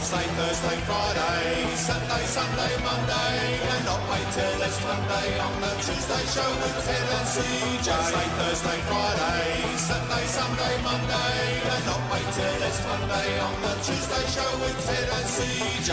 Wednesday, Thursday, Friday, Saturday, Sunday, Monday, and not wait till it's Monday on the Tuesday show with Ted and CJ. Wednesday, Thursday, Friday, Saturday, Sunday, Monday, and not wait till it's Monday on the Tuesday show with Ted and CJ.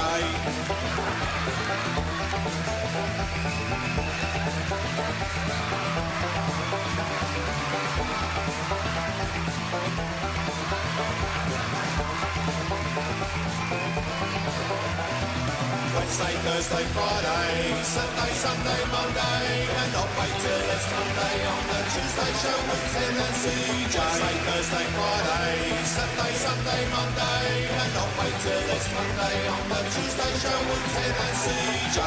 Wednesday, Thursday, Friday, Saturday, Sunday, Monday, and not wait till it's Monday on the Tuesday show with Ted and CJ. Wednesday, Thursday, Friday, Saturday, Sunday, Monday, and not wait till it's Monday on the Tuesday show with Ted and CJ.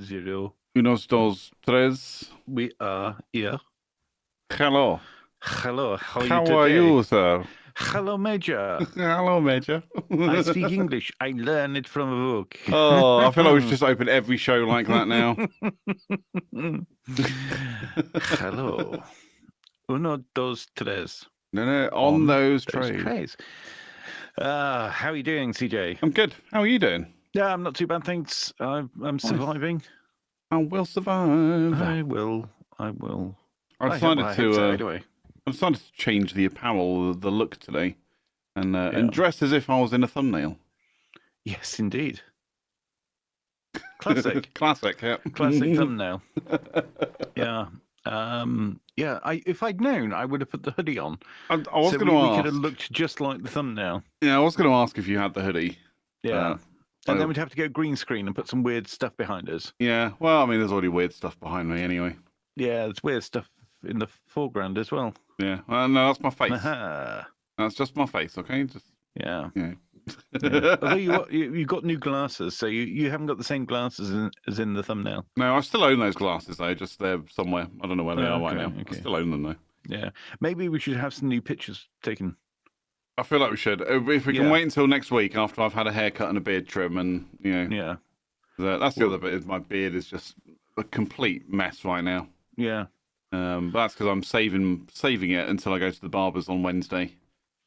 Zero. Unos, dos, tres. We are here. Hello. Hello. How How are you today? sir? Hello, Major. Hello, Major. I speak English. I learned it from a book. Oh, I feel like we should just open every show like that now. Hello. Uno, dos, tres. No, on those trays. trays. How are you doing, CJ? I'm good. How are you doing? Yeah, I'm not too bad, thanks. I'm surviving. I will survive. I will. I decided Anyway. I decided to change the apparel, the look today, and dress as if I was in a thumbnail. Yes, indeed. Classic. Classic, yeah. Classic thumbnail. Yeah. If I'd known, I would have put the hoodie on. I was going to ask. We could have looked just like the thumbnail. Yeah, I was going to ask if you had the hoodie. Yeah. And then we'd have to go green screen and put some weird stuff behind us. Yeah. Well, I mean, there's already weird stuff behind me anyway. Yeah, there's weird stuff in the foreground as well. Yeah. Well, no, that's my face. Aha. That's just my face, okay? Just yeah. Yeah. Although you got new glasses, so you haven't got the same glasses as in the thumbnail. No, I still own those glasses though. Just they're somewhere. I don't know where they are right now. Okay. I still own them though. Yeah. Maybe we should have some new pictures taken. I feel like we should. If we can wait until next week after I've had a haircut and a beard trim, and Yeah. That's the other bit. Is my beard is just a complete mess right now. Yeah. But that's because I'm saving it until I go to the barber's on Wednesday,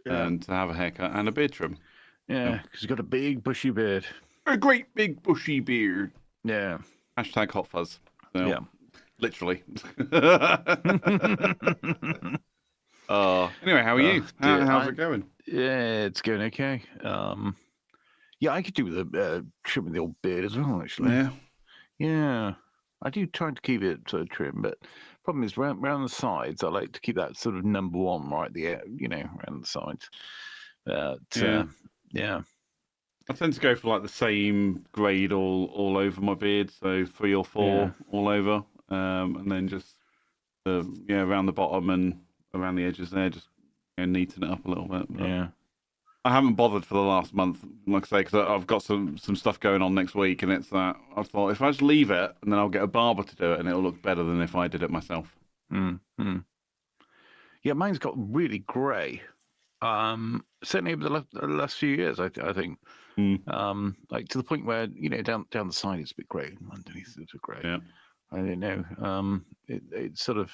and to have a haircut and a beard trim. Yeah, because you've got a big bushy beard. A great big bushy beard. Yeah. Hashtag hot fuzz. So, Yeah. Literally. Anyway, how are you? How's it going? Yeah, it's going okay. Yeah, I could do with a trimming the old beard as well, actually. Yeah. Yeah. I do try to keep it sort of trim, but problem is round the sides, I like to keep that sort of number one right there, around the sides. Yeah. I tend to go for like the same grade all over my beard, so 3 or 4 all over, and then just around the bottom and around the edges there, just neaten it up a little bit. But Yeah. I haven't bothered for the last month, like I say, because I've got some stuff going on next week, and it's that I thought if I just leave it, and then I'll get a barber to do it, and it'll look better than if I did it myself. Yeah, mine's got really grey. Certainly over the last few years, I think. Like to the point where down the side it's a bit grey, underneath it's a bit grey. Yeah. I don't know. It sort of,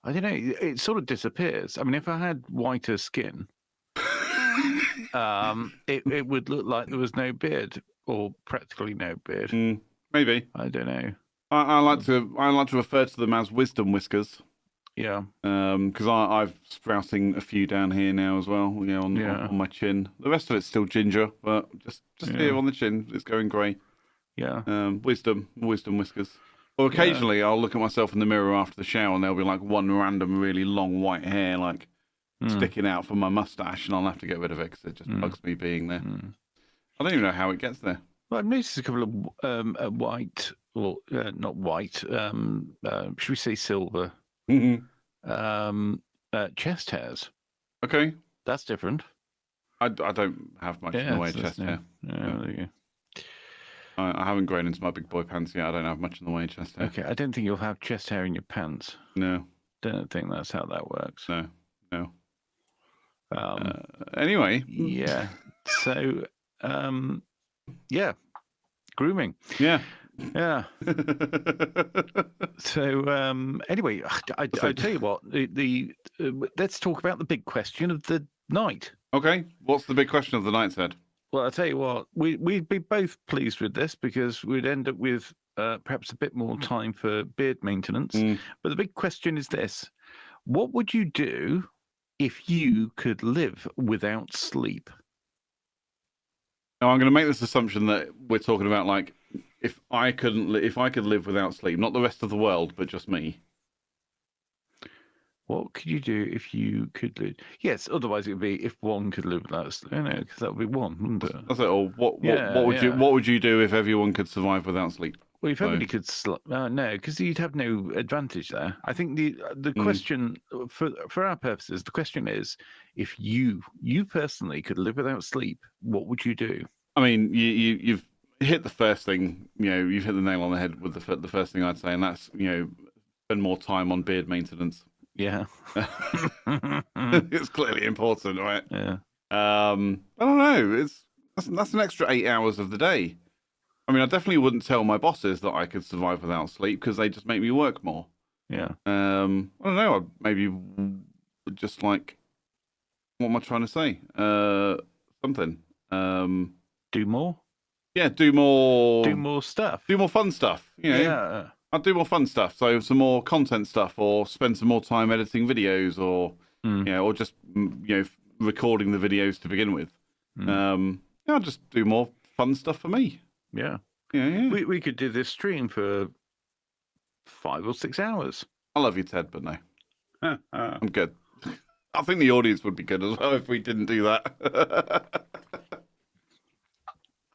I don't know. It sort of disappears. I mean, if I had whiter skin, it would look like there was no beard or practically no beard. Maybe. I don't know. I like to refer to them as wisdom whiskers. Yeah. Because I'm sprouting a few down here now as well. On my chin. The rest of it's still ginger, but just here on the chin, it's going grey. Yeah. Wisdom whiskers. Or occasionally I'll look at myself in the mirror after the shower, and there'll be like one random really long white hair like sticking out from my mustache, and I'll have to get rid of it because it just bugs me being there. I don't even know how it gets there. Well, I've noticed a couple of white, or not white. Should we say silver? Chest hairs. Okay. That's different. I don't have much in the way of chest hair. Yeah, there you I haven't grown into my big boy pants yet. I don't have much in the way of chest hair. Okay, I don't think you'll have chest hair in your pants. No. Don't think that's how that works. No. Um, Anyway. yeah. So, yeah, grooming. Yeah. Yeah. So, anyway, I tell you what. Let's talk about the big question of the night. Okay. What's the big question of the night, Ted? Well, I tell you what, we'd be both pleased with this because we'd end up with perhaps a bit more time for beard maintenance. But the big question is this: what would you do if you could live without sleep? Now, I'm going to make this assumption that we're talking about like if I could live without sleep, not the rest of the world, but just me. What could you do if you could live? Yes, otherwise it would be if one could live without sleep. Because that would be one, wouldn't it? That's it. Or what would you do if everyone could survive without sleep? Well, if everybody could no, because you'd have no advantage there. I think the question for our purposes, the question is, if you personally could live without sleep, what would you do? I mean, you've hit the first thing. You've hit the nail on the head with the first thing I'd say, and that's spend more time on beard maintenance. Yeah, it's clearly important, right? Yeah. I don't know. That's an extra 8 hours of the day. I mean, I definitely wouldn't tell my bosses that I could survive without sleep because they just make me work more. Yeah. I don't know. I'd maybe just like, what am I trying to say? Something. Do more. Yeah, do more. Do more stuff. Do more fun stuff. Yeah. I'd do more fun stuff. So some more content stuff, or spend some more time editing videos, or or just recording the videos to begin with. I'll just do more fun stuff for me. Yeah. Yeah. We could do this stream for 5 or 6 hours. I love you, Ted, but no. I'm good. I think the audience would be good as well if we didn't do that.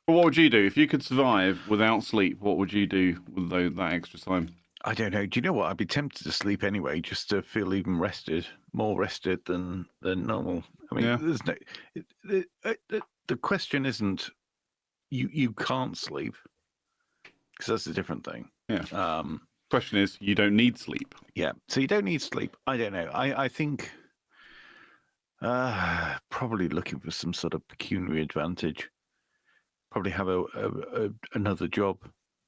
But what would you do if you could survive without sleep? What would you do with that extra time? I don't know. Do you know what? I'd be tempted to sleep anyway, just to feel even more rested than normal. I mean, there's no. The question isn't you can't sleep, because that's a different thing. Yeah. Question is, you don't need sleep. Yeah. So you don't need sleep. I don't know. I think probably looking for some sort of pecuniary advantage. Probably have another job,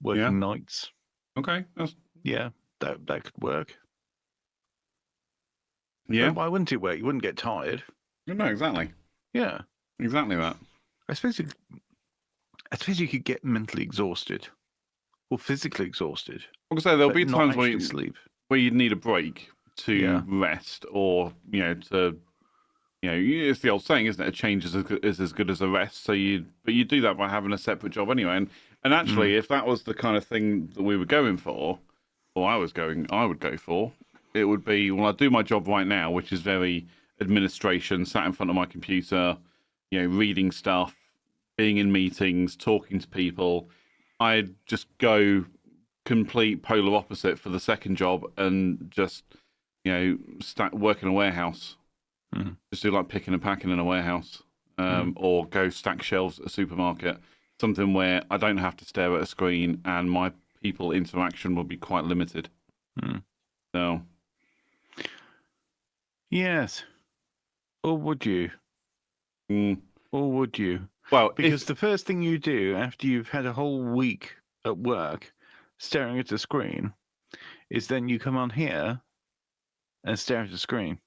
working nights. Okay. Yeah, that could work. Yeah. Why wouldn't it work? You wouldn't get tired. No, exactly. Yeah. Exactly that. I suppose you could get mentally exhausted or phically exhausted. Like I say, there'll be times where you need a break to rest, or it's the old saying, isn't it? A change is as good as a rest. So you do that by having a separate job anyway. And actually, if that was the kind of thing that we were going for, or I would go for, it would be, well, I do my job right now, which is very administration, sat in front of my computer, reading stuff, being in meetings, talking to people. I'd just go complete polar opposite for the second job and just, work in a warehouse. Just do like picking and packing in a warehouse, or go stack shelves at a supermarket. Something where I don't have to stare at a screen and my people interaction will be quite limited. So, yes, or would you? Or would you? Well, because the first thing you do after you've had a whole week at work staring at a screen is then you come on here and stare at the screen.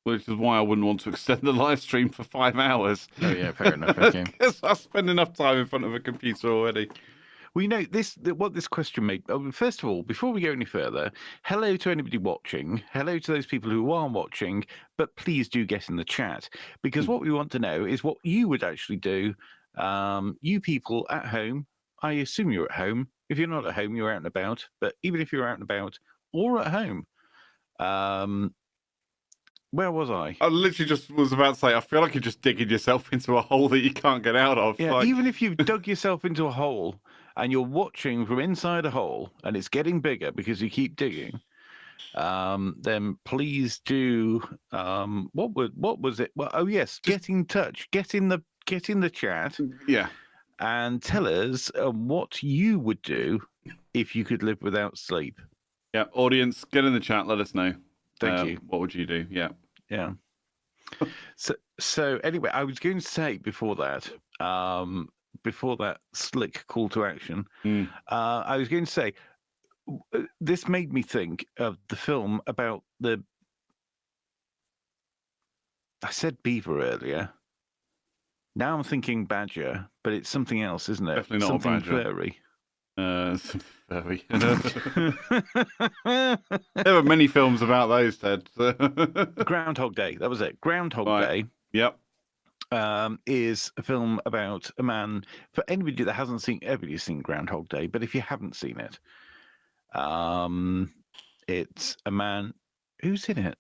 Which is why I wouldn't want to extend the live stream for 5 hours. Oh yeah, fair enough. Okay. Because I spend enough time in front of a computer already. We know what this question made. First of all, before we go any further, hello to anybody watching. Hello to those people who are watching, but please do get in the chat, because what we want to know is what you would actually do. You people at home, I assume you're at home. If you're not at home, you're out and about. But even if you're out and about or at home, where was I? I literally just was about to say, I feel like you're just digging yourself into a hole that you can't get out of. Yeah, even if you've dug yourself into a hole and you're watching from inside a hole and it's getting bigger because you keep digging, then please do. What was it? Well, oh yes, get in touch, get in the chat. Yeah. and tell us what you would do if you could live without sleep. Yeah, audience, get in the chat. Let us know. Thank you. What would you do? Yeah. Yeah. So anyway, I was going to say before that slick call to action, I was going to say this made me think of the film about the. I said beaver earlier. Now I'm thinking badger, but it's something else, isn't it? Definitely not something a badger. Furry. Something furry. There were many films about those, Ted. Groundhog Day. That was it. Groundhog Day. Yep. Is a film about a man. For anybody that hasn't seen, everybody's seen Groundhog Day, but if you haven't seen it, it's a man who's in it.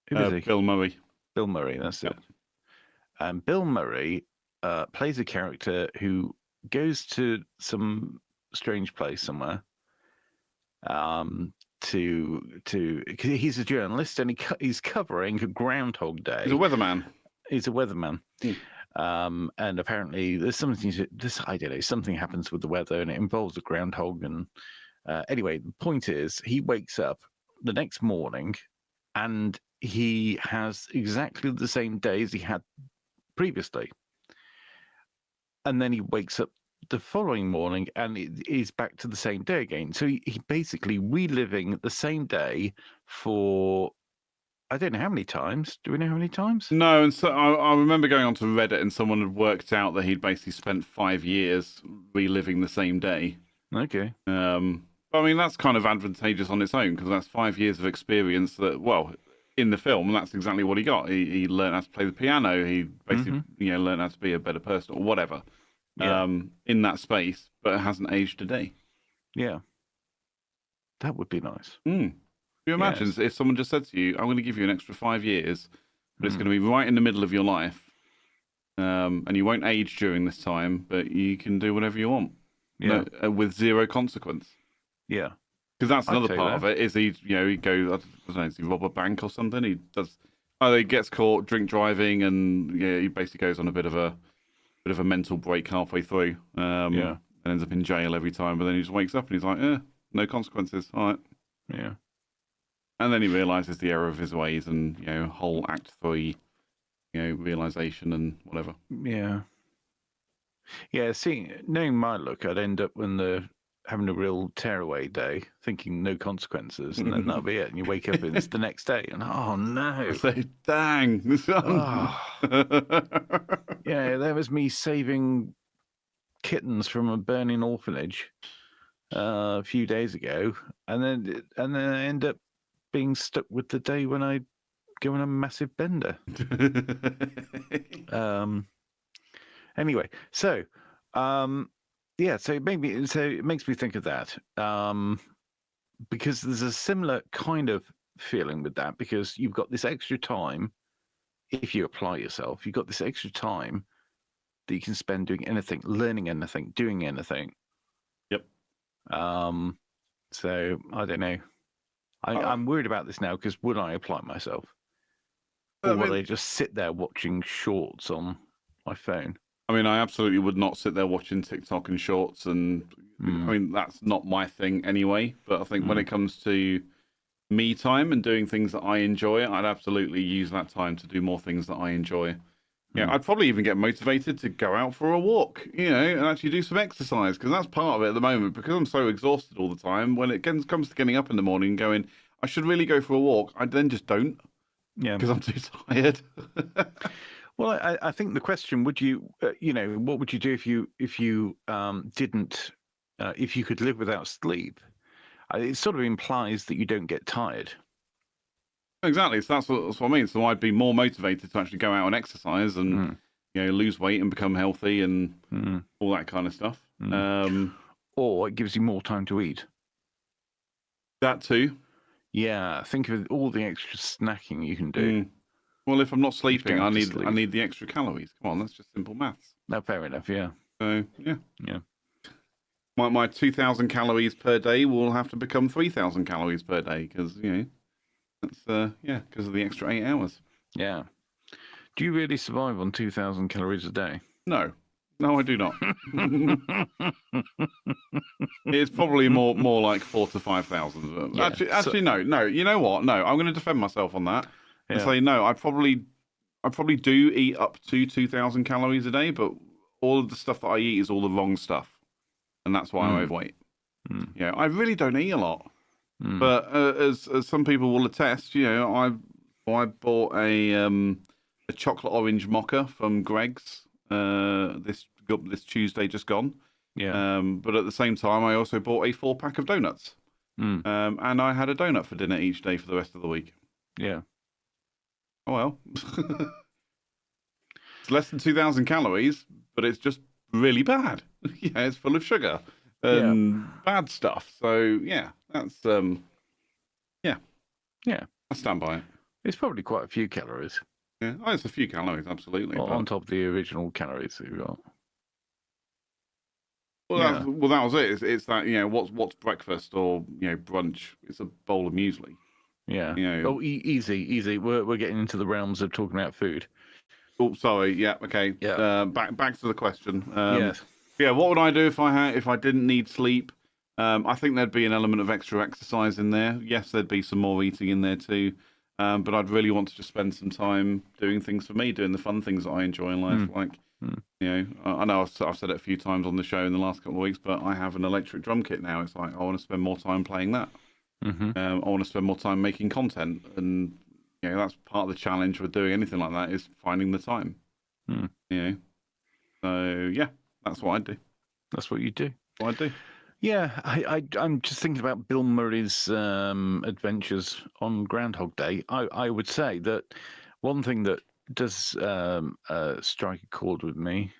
Who is he? Bill Murray. Bill Murray. That's it. And Bill Murray plays a character who goes to some strange place somewhere. He's a journalist and he's covering Groundhog Day. He's a weatherman. He's a weatherman. And apparently there's something. I don't know. Something happens with the weather, and it involves a groundhog. And anyway, the point is, he wakes up the next morning, and he has exactly the same day as he had previously. And then he wakes up the following morning, and he's back to the same day again. So he basically reliving the same day for. I don't know how many times. Do we know how many times? No, and so I remember going onto Reddit and someone had worked out that he'd basically spent 5 years reliving the same day. Okay. I mean, that's kind of advantageous on its own because that's 5 years of experience that, well, in the film, that's exactly what he got. He learned how to play the piano. He basically, learned how to be a better person or whatever in that space, but it hasn't aged a day. Yeah. That would be nice. Can you imagine if someone just said to you, I'm going to give you an extra 5 years, but it's going to be right in the middle of your life, and you won't age during this time, but you can do whatever you want with zero consequence. Yeah. Because that's another part of it, is he goes, I don't know, does he rob a bank or something? He gets caught drink driving, and he basically goes on a bit of a mental break halfway through, and ends up in jail every time, but then he just wakes up and he's like, no consequences, all right. Yeah. And then he realizes the error of his ways, and whole Act 3, realization and whatever. Yeah. Yeah. Knowing my look, I'd end up having a real tearaway day, thinking no consequences, and then that'll be it. And you wake up and it's the next day, and oh no! Say, dang! Yeah, there was me saving kittens from a burning orphanage a few days ago, and then I end up being stuck with the day when I go on a massive bender. Anyway, so so it makes me think of that, because there's a similar kind of feeling with that, because you've got this extra time. If you apply yourself, you've got this extra time that you can spend doing anything, learning anything, doing anything. Yep. So I don't know. I'm worried about this now, because would I apply myself? Or will I just sit there watching shorts on my phone? I mean, I absolutely would not sit there watching TikTok and shorts, and I mean, that's not my thing anyway. But I think when it comes to me time and doing things that I enjoy, I'd absolutely use that time to do more things that I enjoy. Yeah, I'd probably even get motivated to go out for a walk, and actually do some exercise, because that's part of it at the moment, because I'm so exhausted all the time. When it comes to getting up in the morning and going, I should really go for a walk, I then just don't. Yeah. Because I'm too tired. Well, I think the question, would you, what would you do if you didn't, if you could live without sleep? It sort of implies that you don't get tired. Exactly. So that's what I mean. So I'd be more motivated to actually go out and exercise and lose weight and become healthy and all that kind of stuff. Or it gives you more time to eat. That too. Yeah. Think of all the extra snacking you can do. Well, if I'm not sleeping, I need the extra calories. Come on, that's just simple maths. No, fair enough. Yeah. So yeah. My 2,000 calories per day will have to become 3,000 calories per day, because that's because of the extra 8 hours. Yeah. Do you really survive on 2,000 calories a day? No, No, I do not. It's probably more like 4,000 to 5,000. Yeah, Actually, no. You know what? No, I'm going to defend myself on that and Yeah. say no. I probably do eat up to 2,000 calories a day, but all of the stuff that I eat is all the wrong stuff, and that's why I'm overweight. Yeah, I really don't eat a lot, but as some people will attest, I bought a chocolate orange mocha from Greg's this Tuesday just gone. Yeah. But at the same time, I also bought a 4-pack of donuts, and I had a donut for dinner each day for the rest of the week. Yeah. Oh well. It's less than 2,000 calories, but it's just really bad. Yeah, it's full of sugar and bad stuff. So yeah, that's yeah. I stand by it. It's probably quite a few calories. Yeah, it's a few calories, absolutely. On top of the original calories that you've got. Well, that was it. It's that what's breakfast or brunch? It's a bowl of muesli. Yeah. Easy. We're getting into the realms of talking about food. Oh, sorry. Yeah. Okay. Yeah. Back to the question. Yes. Yeah. What would I do if I didn't need sleep? I think there'd be an element of extra exercise in there. Yes, there'd be some more eating in there too. But I'd really want to just spend some time doing things for me, doing the fun things that I enjoy in life. Like, I know I've said it a few times on the show in the last couple of weeks, but I have an electric drum kit now. It's like I want to spend more time playing that. I want to spend more time making content, and that's part of the challenge with doing anything like that is finding the time. So yeah, that's what I do. That's what you do. What I do. Yeah, I'm just thinking about Bill Murray's adventures on Groundhog Day. I would say that one thing that does strike a chord with me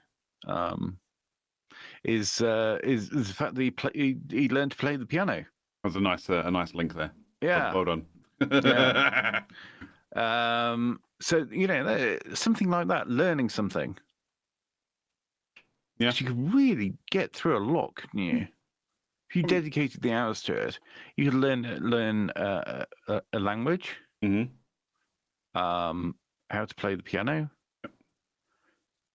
is the fact that he learned to play the piano. That's a nice link there. Yeah, well done. Yeah. So something like that, learning something. Yeah, you could really get through a lot, couldn't you? If you dedicated the hours to it, you could learn a language. How to play the piano.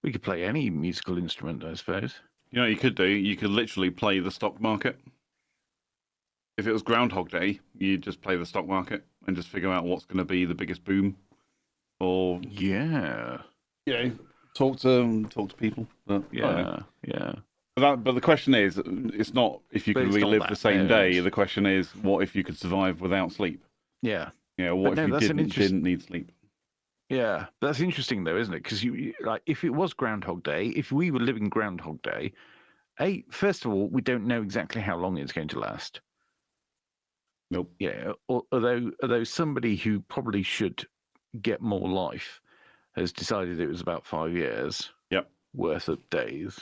We could play any musical instrument, I suppose. You could do. You could literally play the stock market. If it was Groundhog Day, you'd just play the stock market and just figure out what's going to be the biggest boom. Or talk to people. But, yeah. But the question is, it's not if you could relive the same day. The question is, what if you could survive without sleep? Yeah. What if you didn't need sleep? Yeah, that's interesting though, isn't it? Because if it was Groundhog Day, if we were living Groundhog Day, first of all, we don't know exactly how long it's going to last. Nope. Yeah. Although somebody who probably should get more life has decided it was about 5 years. Yep. Worth of days.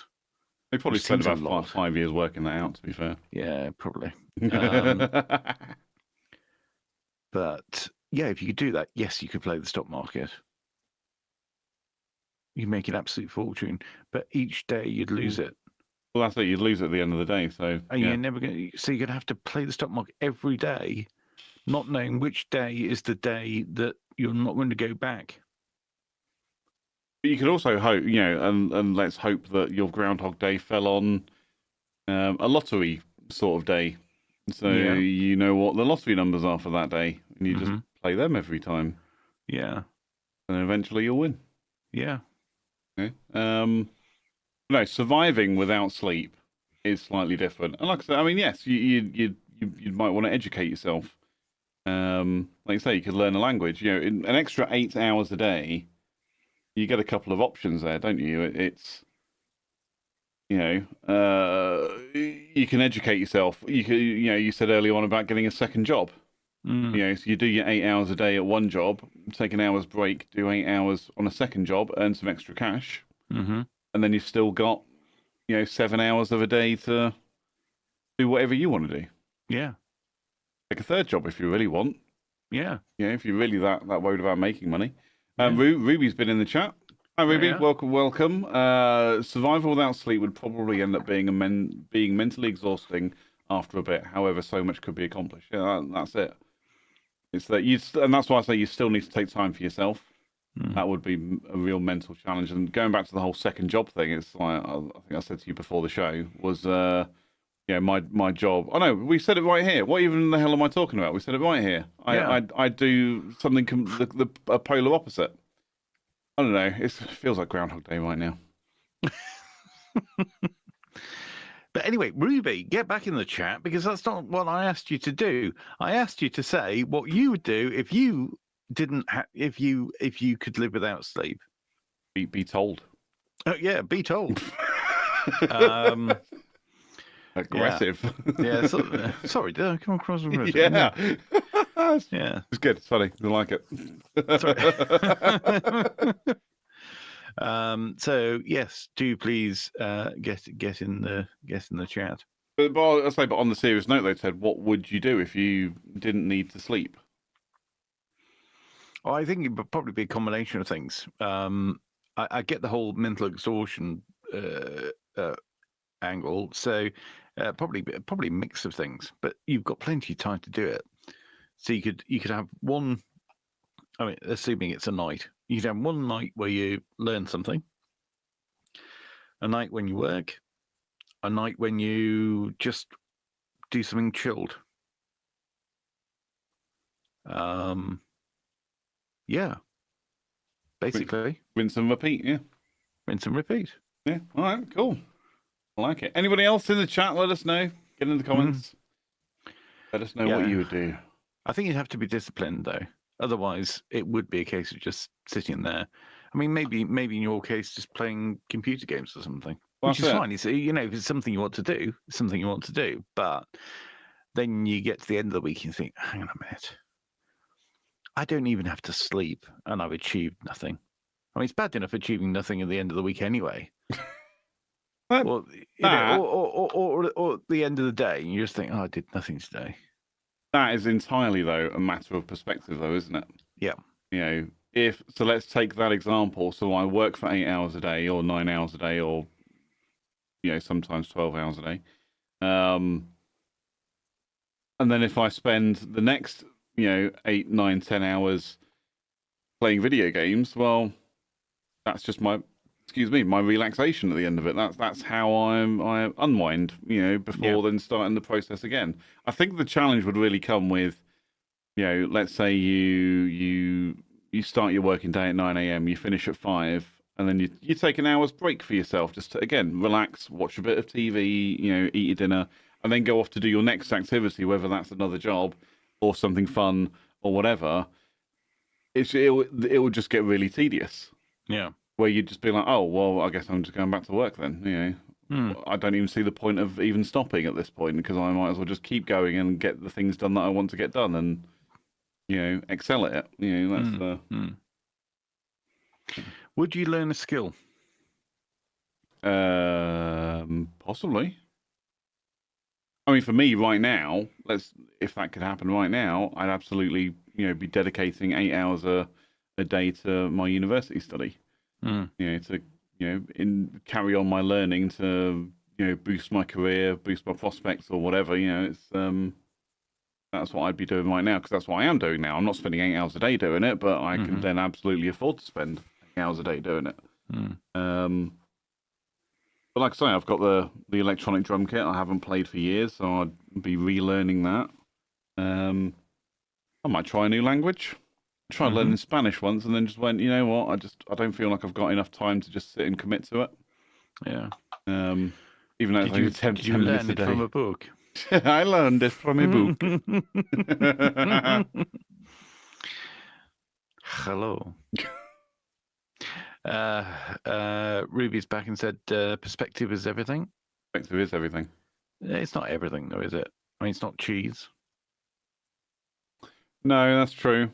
They probably spent about 5 years working that out. To be fair. Yeah, probably. But yeah, if you could do that, yes, you could play the stock market. You'd make an absolute fortune, but each day you'd lose it. Well, that's it. You'd lose it at the end of the day. So you're never going to. So you're going to have to play the stock market every day, not knowing which day is the day that you're not going to go back. But you could also hope, and let's hope that your Groundhog Day fell on a lottery sort of day. So you know what the lottery numbers are for that day, and you just play them every time. Yeah. And eventually you'll win. Yeah. Okay. No, surviving without sleep is slightly different. And like I said, I mean, yes, you might want to educate yourself. Like you say, you could learn a language. In an extra 8 hours a day, you get a couple of options there, don't you? It's you can educate yourself. You said earlier on about getting a second job. So you do your 8 hours a day at one job, take an hour's break, do 8 hours on a second job, earn some extra cash, and then you've still got 7 hours of a day to do whatever you want to do. Yeah. Take a third job if you really want. Yeah. If you're really that worried about making money. Ruby's been in the chat. Hi, Ruby. Yeah. Welcome. Survival without sleep would probably end up being mentally exhausting after a bit. However, so much could be accomplished. Yeah, that's it. It's that and that's why I say you still need to take time for yourself. That would be a real mental challenge. And going back to the whole second job thing, it's like I think I said to you before the show was, my job. Oh no, we said it right here. What even the hell am I talking about? We said it right here. I do something the polar opposite. I don't know. It feels like Groundhog Day right now. But anyway, Ruby, get back in the chat because that's not what I asked you to do. I asked you to say what you would do if you didn't if you could live without sleep. Be told. Oh yeah, be told. Aggressive. Yeah. Sorry, did I come across aggressive? Yeah. Yeah. It's good. It's funny. I like it. Sorry. So yes, do please get in the chat. But on the serious note, though, Ted, what would you do if you didn't need to sleep? Oh, I think it would probably be a combination of things. I get the whole mental exhaustion angle, so probably a mix of things. But you've got plenty of time to do it. So you could have one. I mean, assuming it's a night, you could have one night where you learn something, a night when you work, a night when you just do something chilled. Yeah. Basically. Rinse and repeat, yeah. Rinse and repeat. Yeah. All right, cool. I like it. Anybody else in the chat, let us know. Get in the comments. Let us know what you would do. I think you'd have to be disciplined, though. Otherwise, it would be a case of just sitting there. I mean, maybe in your case, just playing computer games or something, which is fine. If it's something you want to do, it's something you want to do. But then you get to the end of the week and you think, hang on a minute. I don't even have to sleep, and I've achieved nothing. I mean, it's bad enough achieving nothing at the end of the week anyway. Or at the end of the day, and you just think, oh, I did nothing today. That is entirely, though, a matter of perspective, though, isn't it? Yeah. So let's take that example. So I work for 8 hours a day, or 9 hours a day, or sometimes 12 hours a day. And then if I spend the next 8, 9, 10 hours playing video games, well, that's just my relaxation at the end of it. That's how I unwind, before then starting the process again. I think the challenge would really come with, let's say you start your working day at 9 a.m., you finish at 5, and then you take an hour's break for yourself, just to, again, relax, watch a bit of TV, eat your dinner, and then go off to do your next activity, whether that's another job or something fun or whatever. It will just get really tedious. Yeah. Where you'd just be like, oh, well, I guess I'm just going back to work then. I don't even see the point of even stopping at this point, because I might as well just keep going and get the things done that I want to get done and, excel at it. That's the... Would you learn a skill? Possibly. I mean, for me right now, if that could happen right now, I'd absolutely, be dedicating 8 hours a day to my university study. To carry on my learning to boost my career, boost my prospects or whatever. It's that's what I'd be doing right now, because that's what I am doing now. I'm not spending 8 hours a day doing it, but I can then absolutely afford to spend 8 hours a day doing it. But like I say, I've got the electronic drum kit. I haven't played for years, so I'd be relearning that. I might try a new language. Tried learning Spanish once, and then just went, you know what? I don't feel like I've got enough time to just sit and commit to it. Yeah. Even though it's only 10 minutes a day. Did you learn it from a book? I learned it from a book. Hello. Ruby's back and said, perspective is everything. Perspective is everything. It's not everything, though, is it? I mean, it's not cheese. No, that's true.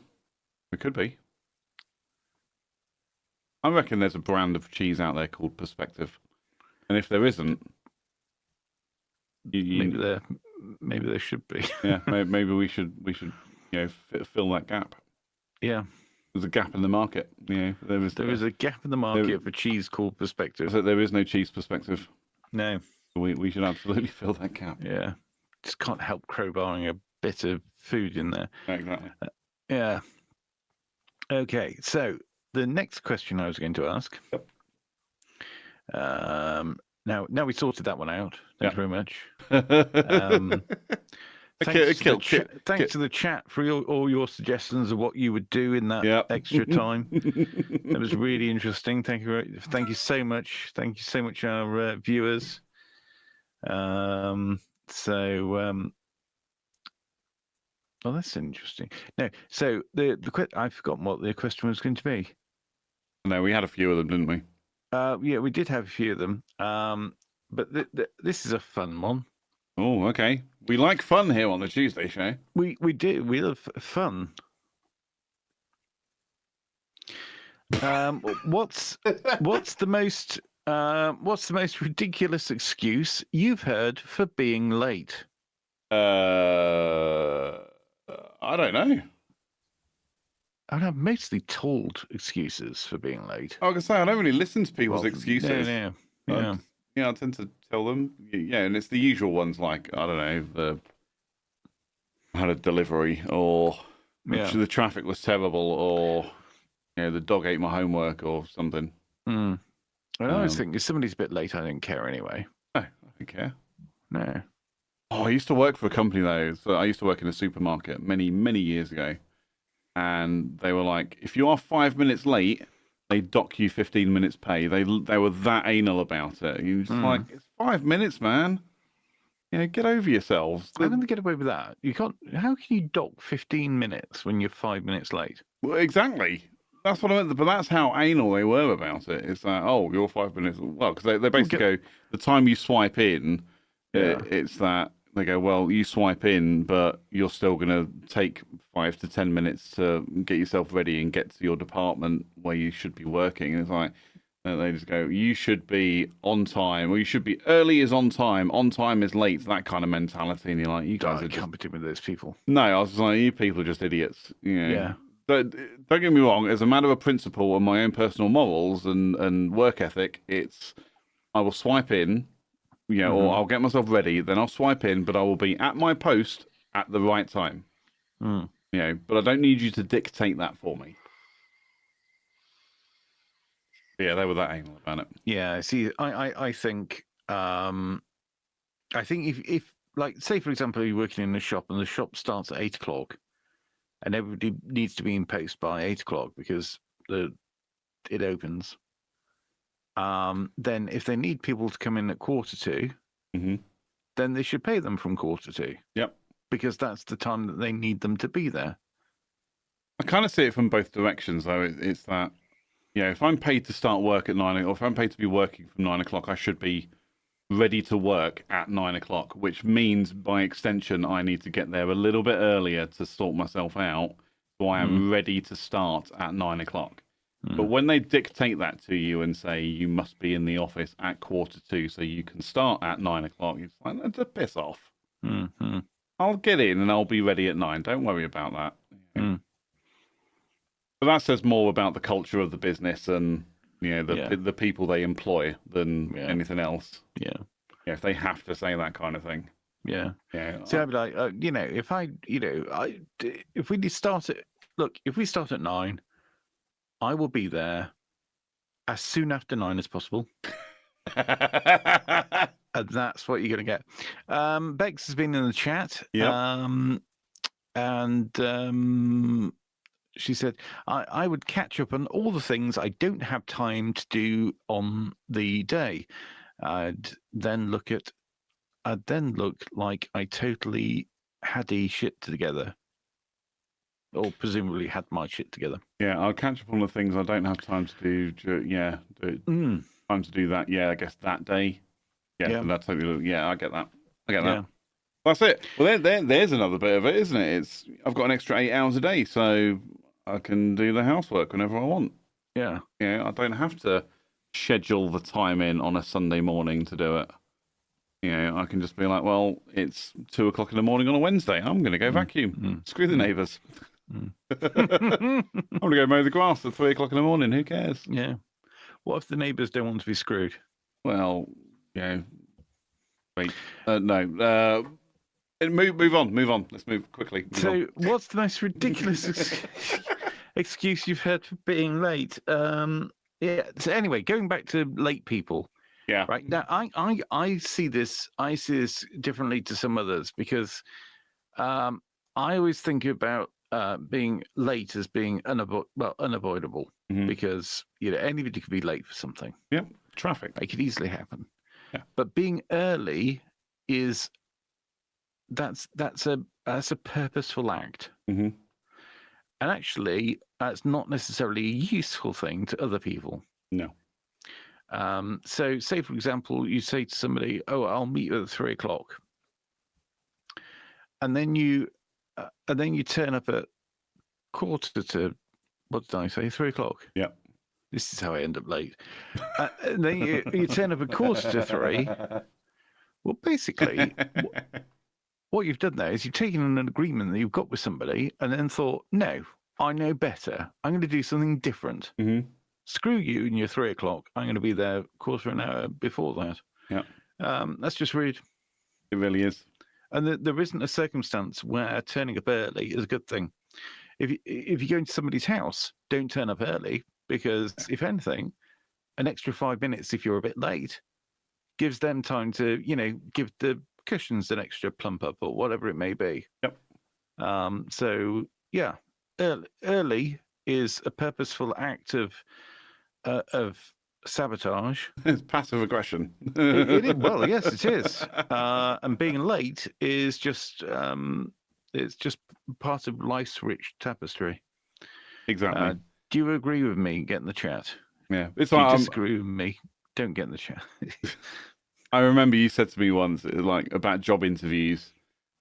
It could be. I reckon there's a brand of cheese out there called Perspective, and if there isn't, maybe there should be. Yeah, maybe we should fill that gap. Yeah, there's a gap in the market. There is a gap in the market for cheese called Perspective. So there is no cheese Perspective. No, we should absolutely fill that gap. Yeah, just can't help crowbarring a bit of food in there. Exactly. Yeah. Okay, so the next question I was going to ask. Yep. Now we sorted that one out. Thank you very much. Thanks to the chat for all your suggestions of what you would do in that extra time. That was really interesting. Thank you so much. Thank you so much, our viewers. Well, that's interesting. No, so I've forgotten what the question was going to be. No, we had a few of them, didn't we? Yeah, we did have a few of them. But this is a fun one. Oh, okay. We like fun here on the Tuesday show. We do. We love fun. What's the most ridiculous excuse you've heard for being late? I don't know. I've mostly told excuses for being late. I was gonna say I don't really listen to people's excuses. Yeah. I tend to tell them. Yeah, and it's the usual ones like I don't know, I had a delivery, or the traffic was terrible, or the dog ate my homework, or something. I always think if somebody's a bit late, I don't care anyway. No, I don't care. No. Oh, I used to work for a company though. So I used to work in a supermarket many, many years ago. And they were like, if you are 5 minutes late, they dock you 15 minutes pay. They were that anal about it. You just like, it's 5 minutes, man. Get over yourselves. How can they get away with that? You can't. How can you dock 15 minutes when you're 5 minutes late? Well, exactly. That's what I meant. But that's how anal they were about it. It's like, oh, you're 5 minutes. Well, because they basically go, the time you swipe in, it's that. They go, well, you swipe in, but you're still going to take 5 to 10 minutes to get yourself ready and get to your department where you should be working. And it's like, they just go, you should be on time, or you should be early is on time is late, that kind of mentality. And you're like, you guys are can't be dealing with those people. No, I was just like, you people are just idiots. Yeah. But don't get me wrong, as a matter of principle and my own personal morals and work ethic, I will swipe in. Or I'll get myself ready, then I'll swipe in, but I will be at my post at the right time. But I don't need you to dictate that for me. Yeah, they were that anal about it. Yeah, see, I think if like, say for example, you're working in a shop and the shop starts at 8 o'clock, and everybody needs to be in post by 8 o'clock because it opens. Then if they need people to come in at 1:45, then they should pay them from 1:45. Yep. Because that's the time that they need them to be there. I kind of see it from both directions, though. It's that, if I'm paid to start work at 9, or if I'm paid to be working from 9 o'clock, I should be ready to work at 9 o'clock, which means by extension, I need to get there a little bit earlier to sort myself out, so I am ready to start at 9 o'clock. But when they dictate that to you and say you must be in the office at 1:45 so you can start at 9 o'clock, it's like, that's a piss off. I'll get in and I'll be ready at 9. Don't worry about that. But that says more about the culture of the business and the people they employ than anything else. Yeah. If they have to say that kind of thing. Yeah. See, I'd be like, if we start at 9. I will be there as soon after 9 as possible. And that's what you're going to get. Bex has been in the chat. Yeah. She said, I would catch up on all the things I don't have time to do on the day. I'd then look like I totally had shit together. Or presumably had my shit together. Yeah, I'll catch up on the things I don't have time to do. Time to do that. Yeah, I guess that day. Yeah. That's totally. Yeah, I get that. That. That's it. Well, there's another bit of it, isn't it? I've got an extra 8 hours a day, so I can do the housework whenever I want. Yeah. I don't have to schedule the time in on a Sunday morning to do it. I can just be like, well, it's 2 o'clock in the morning on a Wednesday. I'm going to go vacuum. Screw the neighbours. I'm going to go mow the grass at 3 o'clock in the morning. Who cares? Yeah. What if the neighbours don't want to be screwed? Well, wait. No. Move on. Let's move quickly. What's the most ridiculous? excuse you've heard for being late. Yeah. So anyway, going back to late people. Yeah. Right now, I see this differently to some others because I always think about being late as being unavoidable because anybody could be late for something. Yep. Traffic. It could easily happen. Yeah. But being early is that's a purposeful act. Mm-hmm. And actually, that's not necessarily a useful thing to other people. No. So, say for example, you say to somebody, "Oh, I'll meet you at 3:00," and then you turn up at quarter to what did I say? 3:00. Yeah. This is how I end up late. And then you turn up at quarter to 3. Well, basically, what you've done there is you've taken an agreement that you've got with somebody and then thought, no, I know better. I'm going to do something different. Mm-hmm. Screw you and your 3:00. I'm going to be there quarter of an hour before that. Yeah. That's just rude. It really is. And there isn't a circumstance where turning up early is a good thing. If you go into somebody's house, don't turn up early because, if anything, an extra 5 minutes if you're a bit late gives them time to, give the cushions an extra plump up or whatever it may be. Yep. So yeah, early is a purposeful act of sabotage. It's passive aggression. Well, yes, it is. And being late is just it's just part of life's rich tapestry. Exactly. Do you agree with me? Get in the chat. Yeah. It's Do you like disagree with me? Don't get in the chat. I remember you said to me once, like about job interviews,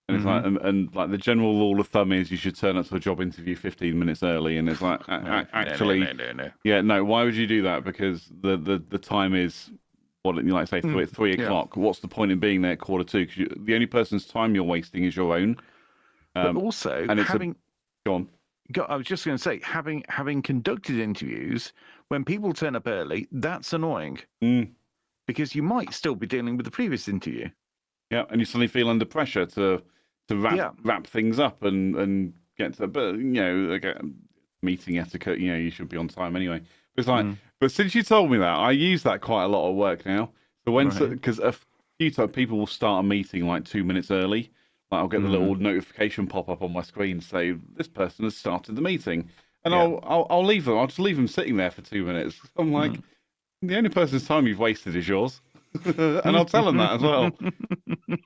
and it's like, and like the general rule of thumb is you should turn up to a job interview 15 minutes early, and it's like actually, no. yeah, no. Why would you do that? Because the time is what you like say 3:00. Yeah. What's the point in being there at 1:45? Because the only person's time you're wasting is your own. But also, and it's go on. I was just going to say, having conducted interviews, when people turn up early, that's annoying. Because you might still be dealing with the previous interview. Yeah, and you suddenly feel under pressure to wrap things up and get to. But meeting etiquette, you should be on time anyway. It's like, but since you told me that, I use that quite a lot at work now. So because a few times people will start a meeting like 2 minutes early. Like I'll get the little notification pop up on my screen to say this person has started the meeting, and I'll leave them. I'll just leave them sitting there for 2 minutes. I'm like, the only person's time you've wasted is yours, and I'll tell them that as well.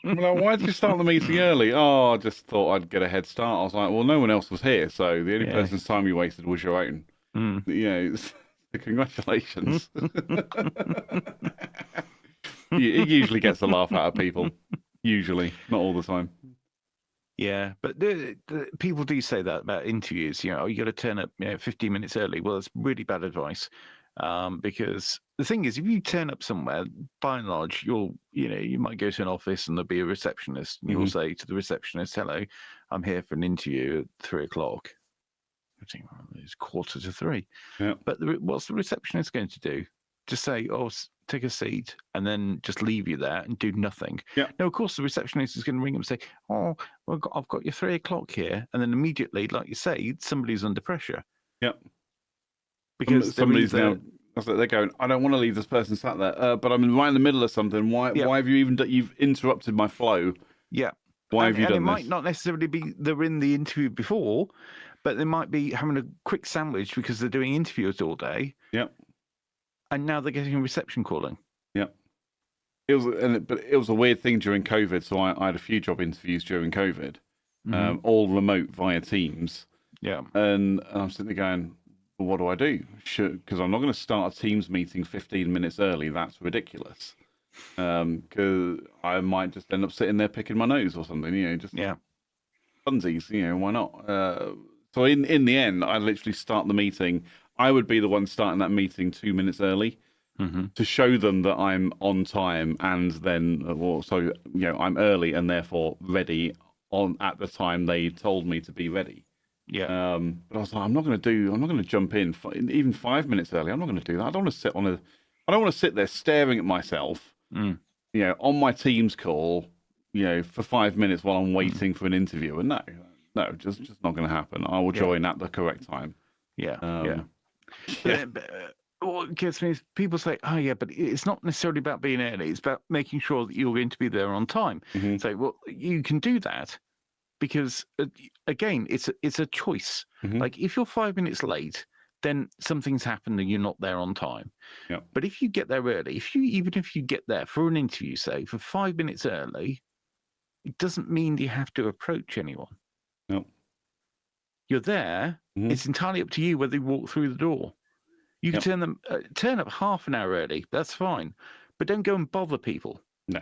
I'm like, why did you start the meeting early? Oh, I just thought I'd get a head start. I was like, well, no one else was here, so the only person's time you wasted was your own. Congratulations. It usually gets a laugh out of people. Usually, not all the time. Yeah, but the people do say that about interviews. You got to turn up 15 minutes early. Well, it's really bad advice because the thing is, if you turn up somewhere, by and large, you might go to an office and there'll be a receptionist, and you'll say to the receptionist, "Hello, I'm here for an interview at 3:00." I think it's 2:45. Yeah. But what's the receptionist going to do? Just say, "Oh, take a seat," and then just leave you there and do nothing. Yeah. Now, of course, the receptionist is going to ring up and say, "Oh, well, I've got your 3:00 here," and then immediately, like you say, somebody's under pressure. Yeah. Because somebody's now. They're going, I don't want to leave this person sat there, but I'm right in the middle of something. Why have you you've interrupted my flow? Yeah. Why have you done this? It might not necessarily be they're in the interview before, but they might be having a quick sandwich because they're doing interviews all day. Yeah. And now they're getting a reception calling. Yeah. But it was a weird thing during COVID. So I had a few job interviews during COVID, all remote via Teams. Yeah. And I'm sitting there going, well, what do I do? Because I'm not going to start a Teams meeting 15 minutes early. That's ridiculous. Because I might just end up sitting there picking my nose or something. Funsies. Why not? So in the end, I literally start the meeting. I would be the one starting that meeting 2 minutes early to show them that I'm on time, and then I'm early and therefore ready at the time they told me to be ready. Yeah. But I was like, I'm not going to jump in even 5 minutes early. I'm not going to do that. I don't want to sit there staring at myself, on my Teams call, for 5 minutes while I'm waiting for an interview. And no, just not going to happen. I will join at the correct time. Yeah. Yeah. What gets me is people say, "Oh, yeah, but it's not necessarily about being early. It's about making sure that you're going to be there on time." Mhm. So, well, you can do that because, again, it's a choice. Mhm. Like if you're 5 minutes late, then something's happened and you're not there on time. Yep. But if you get there early, even if you get there for an interview, say for 5 minutes early, it doesn't mean you have to approach anyone. Nope. You're there. Mhm. It's entirely up to you whether you walk through the door. You can Yep. turn up half an hour early. That's fine, but don't go and bother people. No.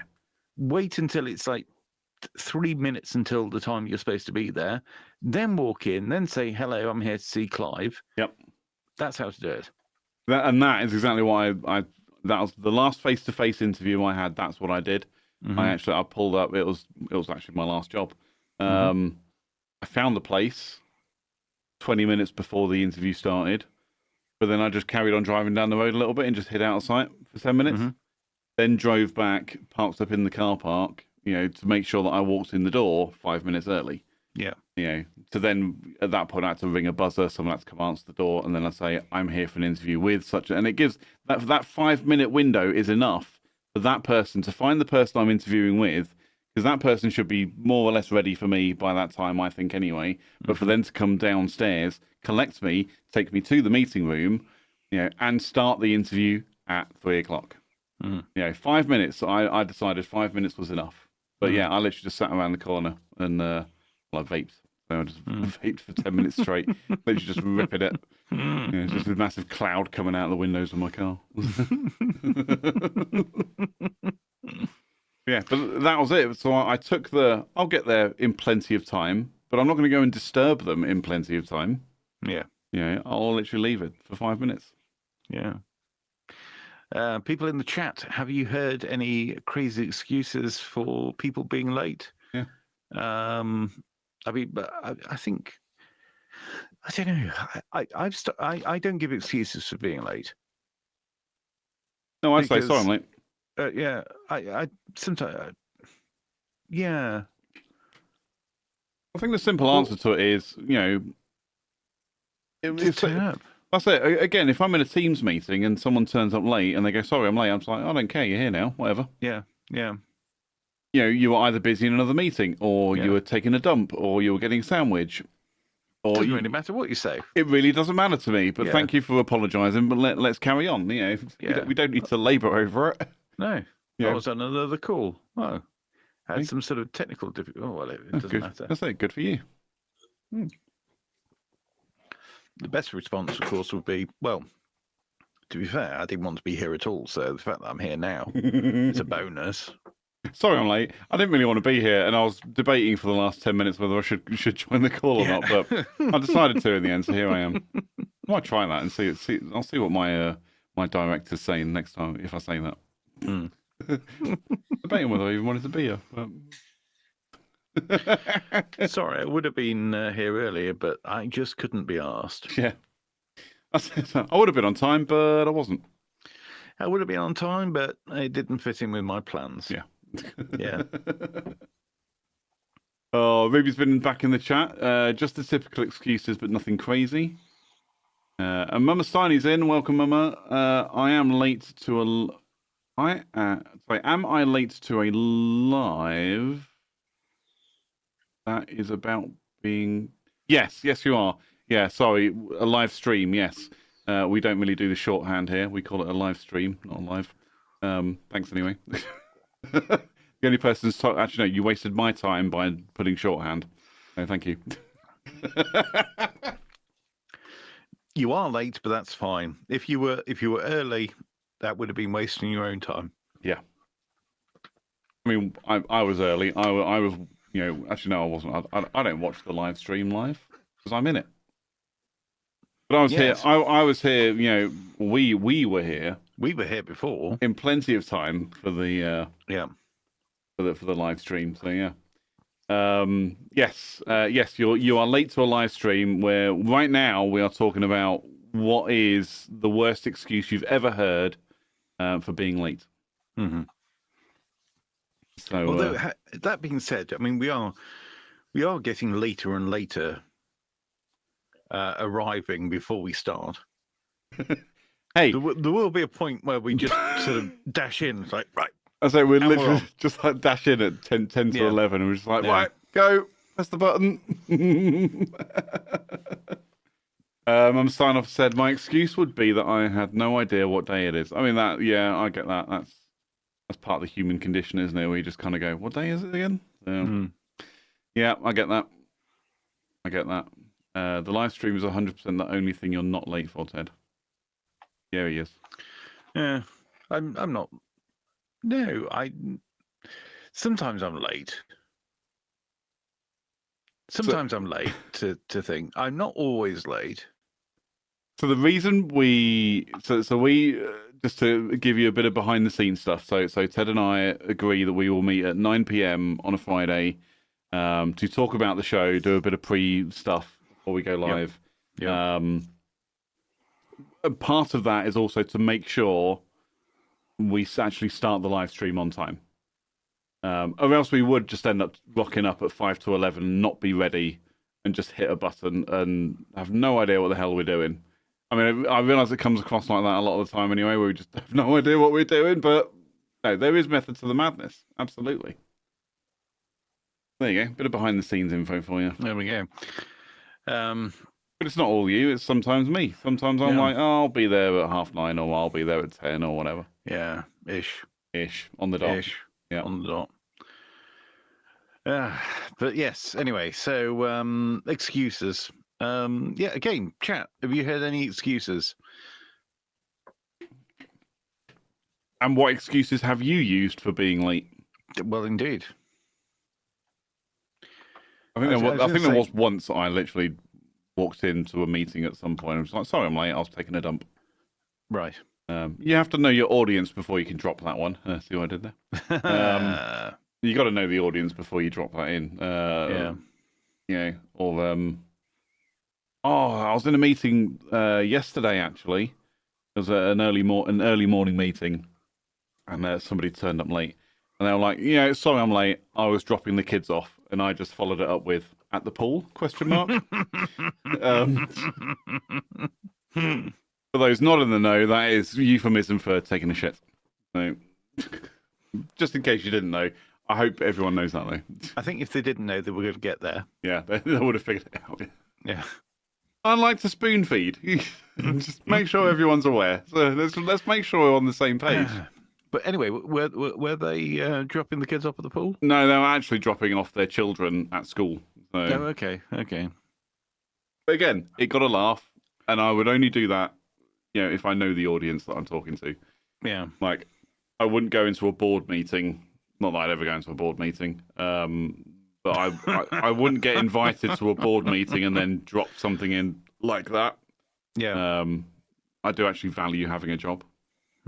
Wait until it's like 3 minutes until the time you're supposed to be there. Then walk in. Then say, "Hello, I'm here to see Clive." Yep. That's how to do it. That is exactly why I that was the last face-to-face interview I had. That's what I did. Mhm. I pulled up. It was actually my last job. I found the place 20 minutes before the interview started, but then I just carried on driving down the road a little bit and just hid out of sight for 10 minutes. Then drove back, parked up in the car park, to make sure that I walked in the door 5 minutes early. Yeah. So then at that point I had to ring a buzzer, someone had to come answer the door, and then I say, "I'm here for an interview with such," and it gives that 5 minute window is enough for that person to find the person I'm interviewing with, because that person should be more or less ready for me by that time, I think anyway. But for them to come downstairs, collect me, take me to the meeting room, and start the interview at 3 o'clock. 5 minutes. I decided 5 minutes was enough. But yeah, I literally just sat around the corner and I vaped. So I just vaped for 10 minutes straight. Literally just ripping it. Just a massive cloud coming out of the windows of my car. Yeah, but that was it. So I took I'll get there in plenty of time, but I'm not going to go and disturb them in plenty of time. Yeah. I'll literally leave it for 5 minutes. Yeah. People in the chat, have you heard any crazy excuses for people being late? Yeah. I mean, but I think, I don't know. I don't give excuses for being late. No, I'd say sorry, I'm late. Yeah, I sometimes, yeah. I think the simple answer to it is, Just turn up. That's it. Again, if I'm in a Teams meeting and someone turns up late and they go, "Sorry, I'm late," I'm just like, "I don't care. You're here now. Whatever." Yeah. You were either busy in another meeting, or you were taking a dump, or you were getting a sandwich. Or doesn't really matter what you say. It really doesn't matter to me. But thank you for apologising. But let's carry on. We don't need to labour over it. No. I was on another call. Oh, had some sort of technical difficulty. Oh well, it doesn't matter. That's it. Good for you. The best response, of course, would be, well, to be fair, I didn't want to be here at all. So the fact that I'm here now is a bonus. Sorry, I'm late. I didn't really want to be here, and I was debating for the last 10 minutes whether I should join the call or not. But I decided to in the end. So here I am. I might try that and see. I'll see what my director's saying next time if I say that. Debating whether I even wanted to be here. But... Sorry, I would have been here earlier, but I just couldn't be asked. Yeah, I would have been on time, but I wasn't. I would have been on time, but it didn't fit in with my plans. Yeah. Yeah. Oh, Ruby's been back in the chat. Just the typical excuses, but nothing crazy. And Mama Steiny's in. Welcome, Mama. Am I late to a live? That is about being. Yes, you are. Yeah, sorry, a live stream. Yes, we don't really do the shorthand here. We call it a live stream, not a live. Thanks anyway. The only person who's actually, no, you wasted my time by putting shorthand. No, thank you. You are late, but that's fine. If you were early, that would have been wasting your own time. Yeah. I mean, I was early. I was, actually no, I wasn't. I don't watch the live stream live because I'm in it. But I was here. I was here. We were here. We were here before in plenty of time for the for the live stream. So yeah. Yes. You are late to a live stream where right now we are talking about what is the worst excuse you've ever heard for being late. Mm-hmm. So, although that being said, I mean we are getting later and later arriving before we start. Hey, There will be a point where we just sort of dash in. It's like, right. I say we're And we're literally on. just like dash in at 10 to Yeah. 11, and we're just like, Yeah. right, go, press the button. Sign off said, my excuse would be that I had no idea what day it is. I mean, that, yeah, I get that. That's part of the human condition, isn't it? Where you just kind of go, what day is it again? Yeah, I get that. I get that. The live stream is 100% the only thing you're not late for, Ted. Yeah, he is. Yeah, I'm not. No, sometimes I'm late. Sometimes I'm late to think. I'm not always late. So the reason we just to give you a bit of behind the scenes stuff. So Ted and I agree that we will meet at 9 p.m. on a Friday to talk about the show, do a bit of pre stuff before we go live. Yeah. And part of that is also to make sure we actually start the live stream on time. Or else we would just end up rocking up at 5 to 11 and not be ready and just hit a button and have no idea what the hell we're doing. I mean, I realise it comes across like that a lot of the time anyway, where we just have no idea what we're doing, but no, there is method to the madness. Absolutely. There you go. Bit of behind the scenes info for you. There we go. But it's not all you, it's sometimes me. Sometimes I'm like, oh, I'll be there at 9:30, or I'll be there at 10 or whatever. Yeah, ish. On the dot. Yeah, on the dot. But yes, anyway, so excuses. Yeah, again, chat. Have you heard any excuses? And what excuses have you used for being late? Well, indeed. I think there was once I literally walked into a meeting at some point and was like, sorry, I'm late. I was taking a dump. Right. You have to know your audience before you can drop that one. See what I did there? You got to know the audience before you drop that in. Yeah. You know, or I was in a meeting yesterday. Actually, it was an early morning meeting, and somebody turned up late, and they were like, sorry, I'm late. I was dropping the kids off, and I just followed it up with at the pool ? For those not in the know, that is euphemism for taking a shit. So, just in case you didn't know, I hope everyone knows that though. I think if they didn't know, they were going to get there. Yeah, they would have figured it out. Yeah. I like to spoon feed. Just make sure everyone's aware. So let's make sure we're on the same page. But anyway, were they dropping the kids off at the pool? No, they were actually dropping off their children at school. So. Oh, okay. But again, it got a laugh, and I would only do that, if I know the audience that I'm talking to. Yeah. Like, I wouldn't go into a board meeting. Not that I'd ever go into a board meeting. But I wouldn't get invited to a board meeting and then drop something in like that. Yeah. I do actually value having a job.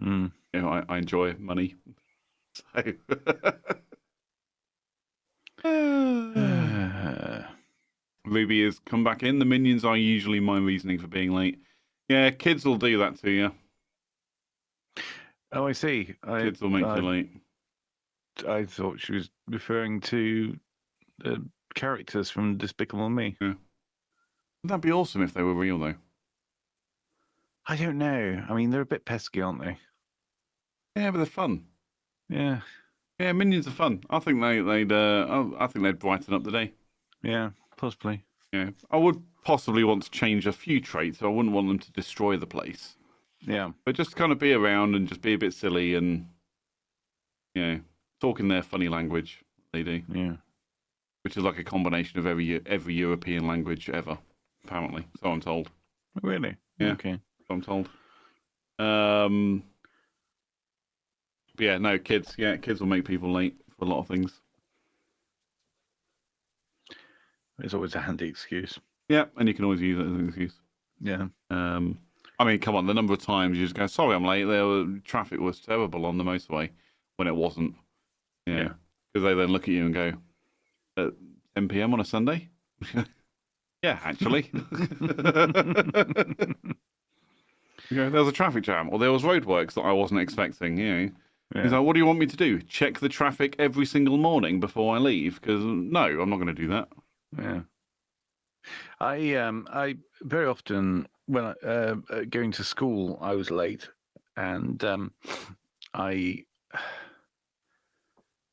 Mm. I enjoy money. So. Ruby has come back in. The minions are usually my reasoning for being late. Yeah, kids will do that to you. Oh, I see. Kids will make you late. I thought she was referring to the characters from Despicable Me. Yeah. Would that be awesome if they were real, though? I don't know. I mean, they're a bit pesky, aren't they? Yeah, but they're fun. Yeah. Yeah, minions are fun. I think they'd brighten up the day. Yeah, possibly. Yeah, I would possibly want to change a few traits. I wouldn't want them to destroy the place. Yeah, but just kind of be around and just be a bit silly and talk in their funny language. They do. Yeah, which is like a combination of every European language ever. Apparently, so I'm told. Really? Yeah. Okay. So I'm told. But yeah, no, kids. Yeah, kids will make people late for a lot of things. It's always a handy excuse. Yeah, and you can always use it as an excuse. Yeah. I mean, come on, the number of times you just go, sorry, I'm late. Traffic was terrible on the motorway when it wasn't. Yeah. Because they then look at you and go, at 10 p.m. on a Sunday? Yeah, actually. There was a traffic jam, or there was roadworks that I wasn't expecting, Yeah. He's like, what do you want me to do? Check the traffic every single morning before I leave? Because no, I'm not going to do that. Yeah. I very often when going to school, I was late, and I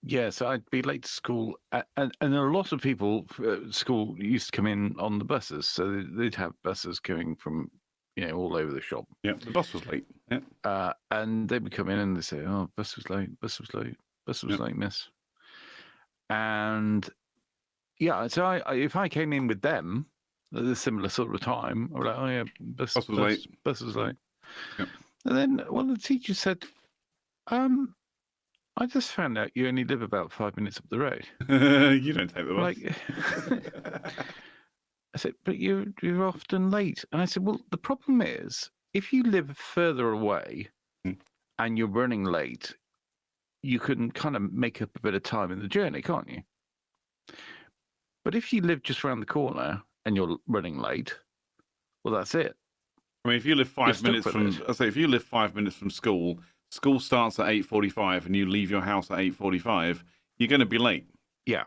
yeah, so I'd be late to school, and a lot of people at school used to come in on the buses, so they'd have buses coming from all over the shop. Yeah, the bus was late. Yeah. And they would come in and they say, "Oh, bus was late, bus was late, bus was late, miss." And yeah, so if I came in with them at a similar sort of time, I was like, "Oh yeah, bus was late, bus was late." Yep. And then one of the teachers said, "I just found out you only live about 5 minutes up the road." You don't take the bus. I said, "But you're often late." And I said, "Well, the problem is, if you live further away and you're running late, you can kind of make up a bit of time in the journey, can't you? But if you live just around the corner and you're running late, well, that's it." I mean, if you live 5 minutes from, if you live 5 minutes from school, school starts at 8:45, and you leave your house at 8:45, you're going to be late. Yeah.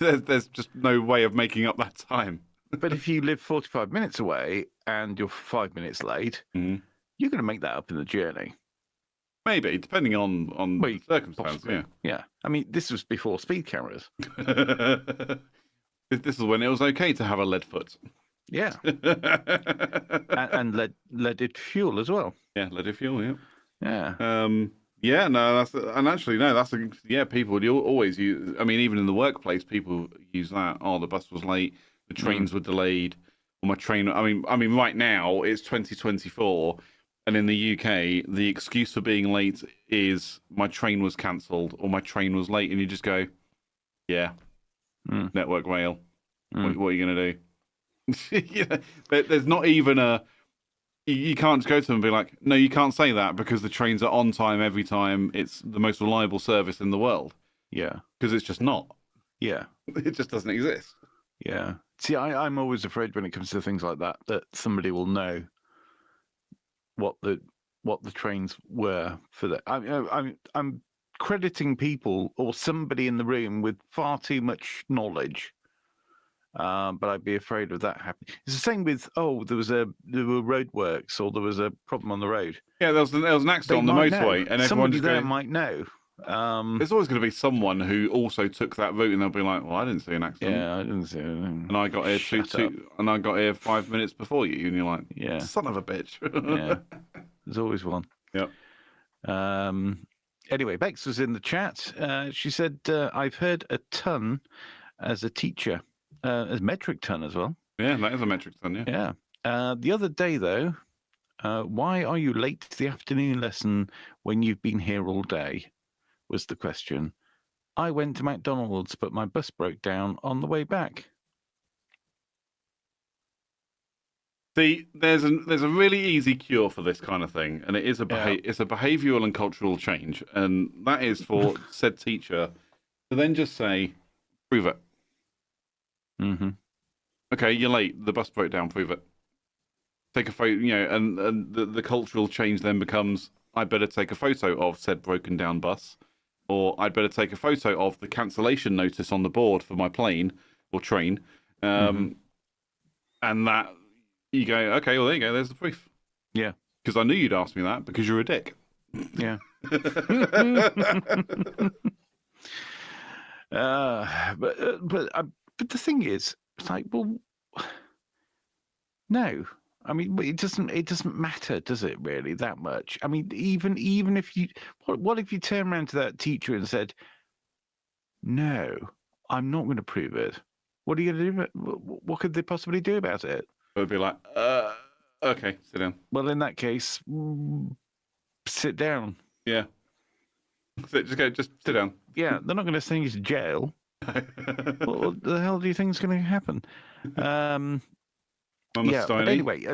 There's just no way of making up that time. But if you live 45 minutes away and you're 5 minutes late, you're going to make that up in the journey. Maybe, depending on the circumstance. Possibly. Yeah. I mean, this was before speed cameras. This is when it was okay to have a lead foot. Yeah. and leaded fuel as well. Yeah, leaded fuel, yeah. Yeah. Yeah, no, people you always use. I mean, even in the workplace, people use that. Oh, the bus was late, the trains were delayed, or my train. I mean, right now it's 2024, and in the UK, the excuse for being late is my train was cancelled or my train was late, and you just go, yeah, Network Rail. What are you going to do? There's not even a. You can't just go to them and be like, no, you can't say that because the trains are on time every time. It's the most reliable service in the world. Yeah. Because it's just not. Yeah. It just doesn't exist. Yeah. See, I'm always afraid when it comes to things like that somebody will know what the trains were for that. I'm crediting people or somebody in the room with far too much knowledge. But I'd be afraid of that happening. It's the same with there were roadworks or there was a problem on the road. Yeah, there was an accident on the motorway, and somebody there might know. There's always going to be someone who also took that route, and they'll be like, "Well, I didn't see an accident. Yeah, I didn't see anything. And I got here and I got here 5 minutes before you." And you're like, "Yeah, son of a bitch." Yeah, there's always one. Yep. Anyway, Bex was in the chat. She said, "I've heard a ton as a teacher." As metric ton as well. Yeah, that is a metric ton, yeah. Yeah. The other day, though, why are you late to the afternoon lesson when you've been here all day? Was the question. I went to McDonald's, but my bus broke down on the way back. See, there's a really easy cure for this kind of thing, and it is it's a behavioural and cultural change, and that is for said teacher to then just say, prove it. Mm-hmm. Okay, you're late. The bus broke down. Prove it. Take a photo, and the cultural change then becomes, I'd better take a photo of said broken down bus, or I'd better take a photo of the cancellation notice on the board for my plane or train, and that you go, okay, well there you go. There's the proof. Yeah, because I knew you'd ask me that because you're a dick. Yeah. But the thing is, it's like, well, no. I mean, it doesn't matter, does it? Really, that much? I mean, even if you, what if you turn around to that teacher and said, "No, I'm not going to prove it." What are you going to do? What could they possibly do about it? It would be like, okay, sit down. Well, in that case, sit down. Yeah. Just sit down. Yeah, they're not going to send you to jail. What the hell do you think is going to happen? But anyway,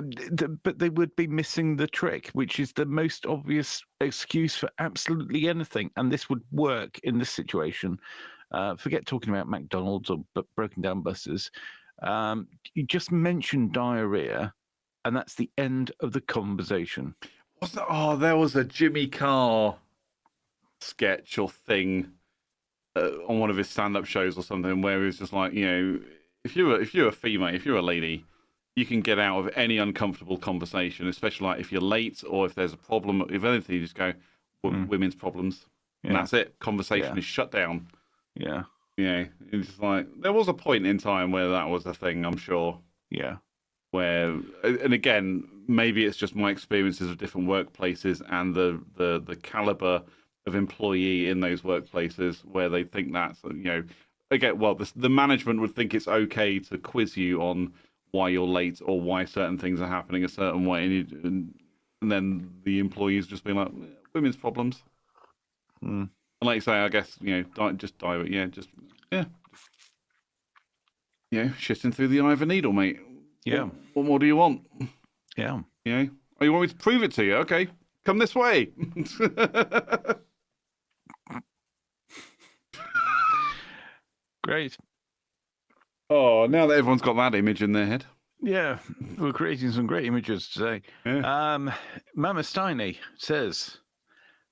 but they would be missing the trick, which is the most obvious excuse for absolutely anything, and this would work in this situation. Forget talking about McDonald's or broken down buses. You just mentioned diarrhea, and that's the end of the conversation. There was a Jimmy Carr sketch or thing on one of his stand-up shows or something where he was just like, if you're a female, if you're a lady, you can get out of any uncomfortable conversation, especially like if you're late or if there's a problem. If anything, you just go women's problems, and that's it. Conversation is shut down. Yeah. Yeah, it's just like there was a point in time where that was a thing. I'm sure. Yeah. Where, and again, maybe it's just my experiences of different workplaces and the caliber of employee in those workplaces where they think that's, again, well, the management would think it's okay to quiz you on why you're late or why certain things are happening a certain way, and then the employees just being like, women's problems. And like you say, I guess, just dive it, shitting through the eye of a needle, mate. Yeah. What more do you want? Yeah. Oh, you want me to prove it to you? Okay, come this way. Great. Oh, now that everyone's got that image in their head. Yeah, we're creating some great images today. Yeah. Mama Steiny says,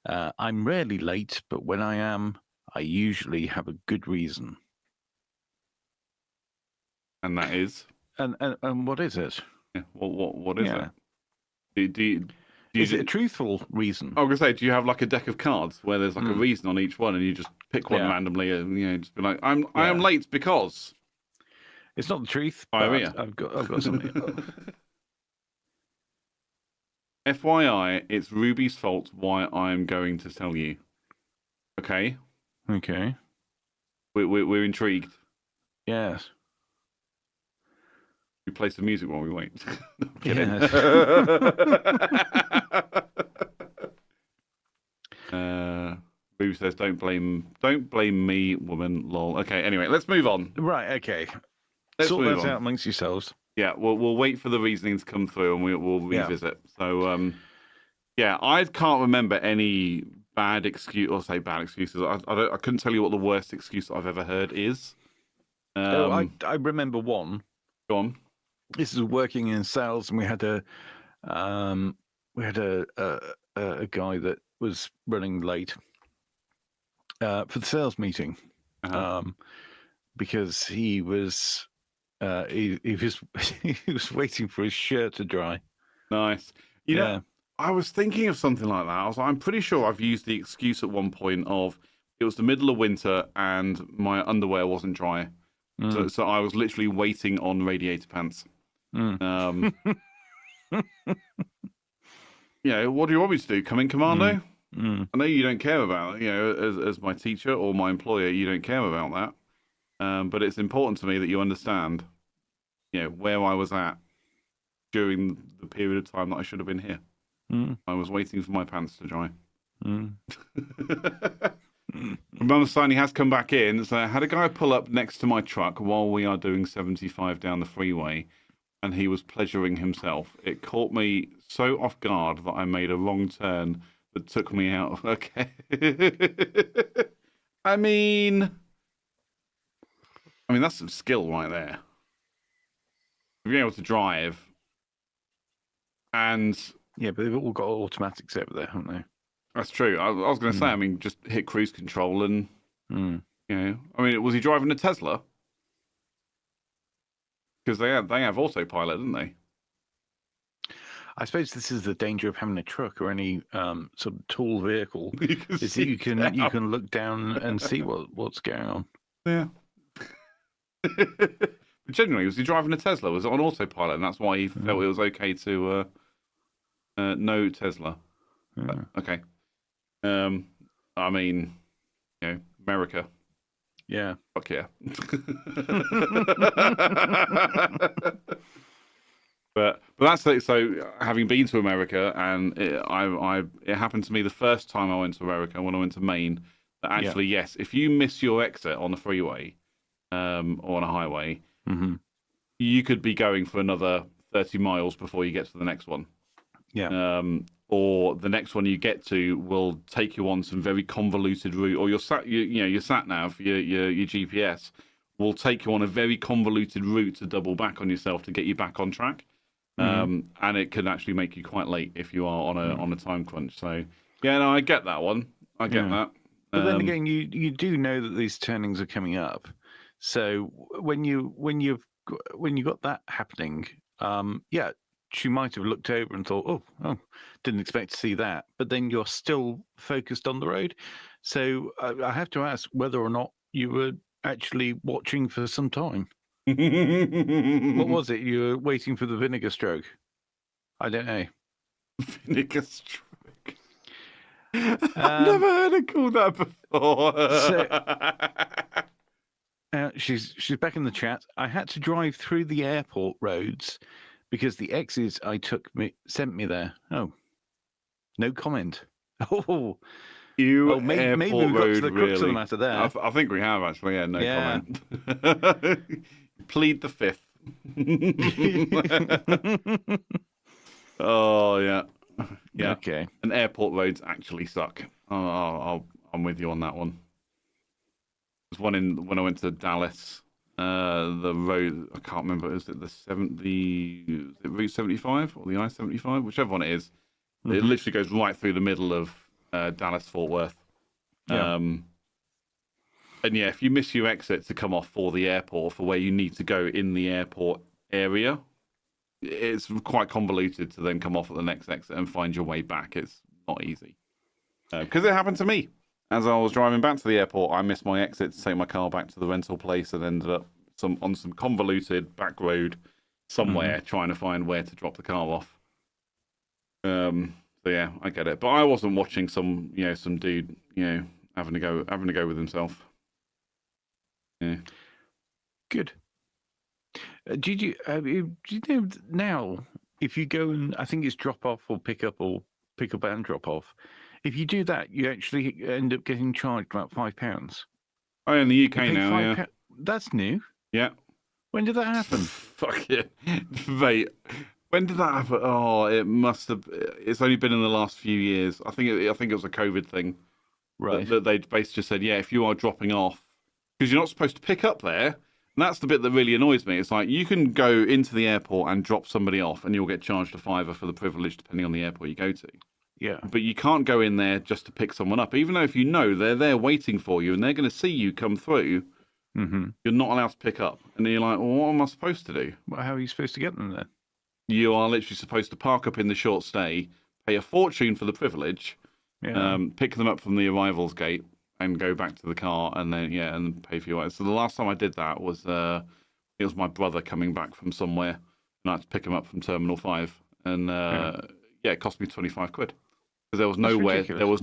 I'm rarely late, but when I am, I usually have a good reason. And that is? And what is it? Yeah. What is it? Is it a truthful reason? I was going to say, do you have like a deck of cards where there's like a reason on each one and you just pick one randomly and just be like, I am late because... It's not the truth, but I've got something. FYI, it's Ruby's fault why I'm going to tell you. Okay? Okay. We're intrigued. Yes. We play some music while we wait. I'm kidding. Yes. Ruby says, don't blame me, woman, lol. Okay, anyway, let's move on. Right, okay. Sort that out amongst yourselves. Yeah, we'll wait for the reasoning to come through and we'll revisit. So, I can't remember any bad excuses. I couldn't tell you what the worst excuse I've ever heard is. I remember one. Go on. This is working in sales, and we had a guy that was running late for the sales meeting because he was. He was waiting for his shirt to dry. Nice. You know, I was thinking of something like that. I'm pretty sure I've used the excuse at one point of it was the middle of winter and my underwear wasn't dry. So I was literally waiting on radiator pants. What do you want me to do? Come in commando? I know you don't care about it. As my teacher or my employer, you don't care about that. But it's important to me that you understand, where I was at during the period of time that I should have been here. I was waiting for my pants to dry. Mum Steiny has come back in. So I had a guy pull up next to my truck while we are doing 75 down the freeway, and he was pleasuring himself. It caught me so off guard that I made a wrong turn that took me out. Okay. I mean, that's some skill right there. Being able to drive, and but they've all got automatics over there, haven't they? That's true. I was going to say, just hit cruise control and, was he driving a Tesla? Because they have autopilot, didn't they? I suppose this is the danger of having a truck or any sort of tall vehicle. Is that you can look down and see what's going on. Yeah. But genuinely, was he driving a Tesla? Was it on autopilot, and that's why he felt it was okay to no Tesla? Okay. America. Yeah. Fuck yeah. But that's it. So having been to America, and it happened to me the first time I went to America when I went to Maine. That actually, yes, if you miss your exit on a freeway or on a highway, you could be going for another 30 miles before you get to the next one. Yeah. Or the next one you get to will take you on some very convoluted route, or your sat nav, your GPS will take you on a very convoluted route to double back on yourself to get you back on track. And it can actually make you quite late if you are on a time crunch. So I get that one. I get that. But then again, you do know that these turnings are coming up. So when you got that happening, yeah, she might have looked over and thought, oh, didn't expect to see that. But then you're still focused on the road. So I have to ask whether or not you were actually watching for some time. What was it? You were waiting for the vinegar stroke? I don't know. Vinegar stroke. I've never heard it called that before. She's back in the chat. I had to drive through the airport roads because the exes I took sent me there. Oh, no comment. Oh, maybe we've got to the crux of the matter there. I think we have actually. Yeah, no comment. Plead the fifth. Oh yeah. Yeah. Okay. And airport roads actually suck. I'm with you on that one. There's one when I went to Dallas. The road, I can't remember. Is it Route 75 or the I-75? Whichever one it is. Mm-hmm. It literally goes right through the middle of Dallas Fort Worth. Yeah. And yeah, if you miss your exit to come off for the airport, for where you need to go in the airport area, it's quite convoluted to then come off at the next exit and find your way back. It's not easy. Because it happened to me. As I was driving back to the airport, I missed my exit to take my car back to the rental place and ended up on some convoluted back road somewhere trying to find where to drop the car off. So yeah, I get it. But I wasn't watching some dude, having to go with himself. Yeah. Good. Do you know now, if you go and I think it's drop off or pick up and drop off, if you do that, you actually end up getting charged about £5. Oh, in the UK now, yeah. That's new. Yeah. When did that happen? Fuck it, mate. When did that happen? Oh, it must have. It's only been in the last few years. I think it was a COVID thing. Right. That they basically just said, yeah, if you are dropping off, because you're not supposed to pick up there. And that's the bit that really annoys me. It's like you can go into the airport and drop somebody off and you'll get charged £5 for the privilege depending on the airport you go to. Yeah. But you can't go in there just to pick someone up. Even though if you know they're there waiting for you and they're going to see you come through, you're not allowed to pick up. And then you're like, well, what am I supposed to do? Well, how are you supposed to get them then? You are literally supposed to park up in the short stay, pay a fortune for the privilege, pick them up from the arrivals gate, and go back to the car, and then and pay for your way. So the last time I did that was it was my brother coming back from somewhere, and I had to pick him up from Terminal 5, and it cost me £25 because there was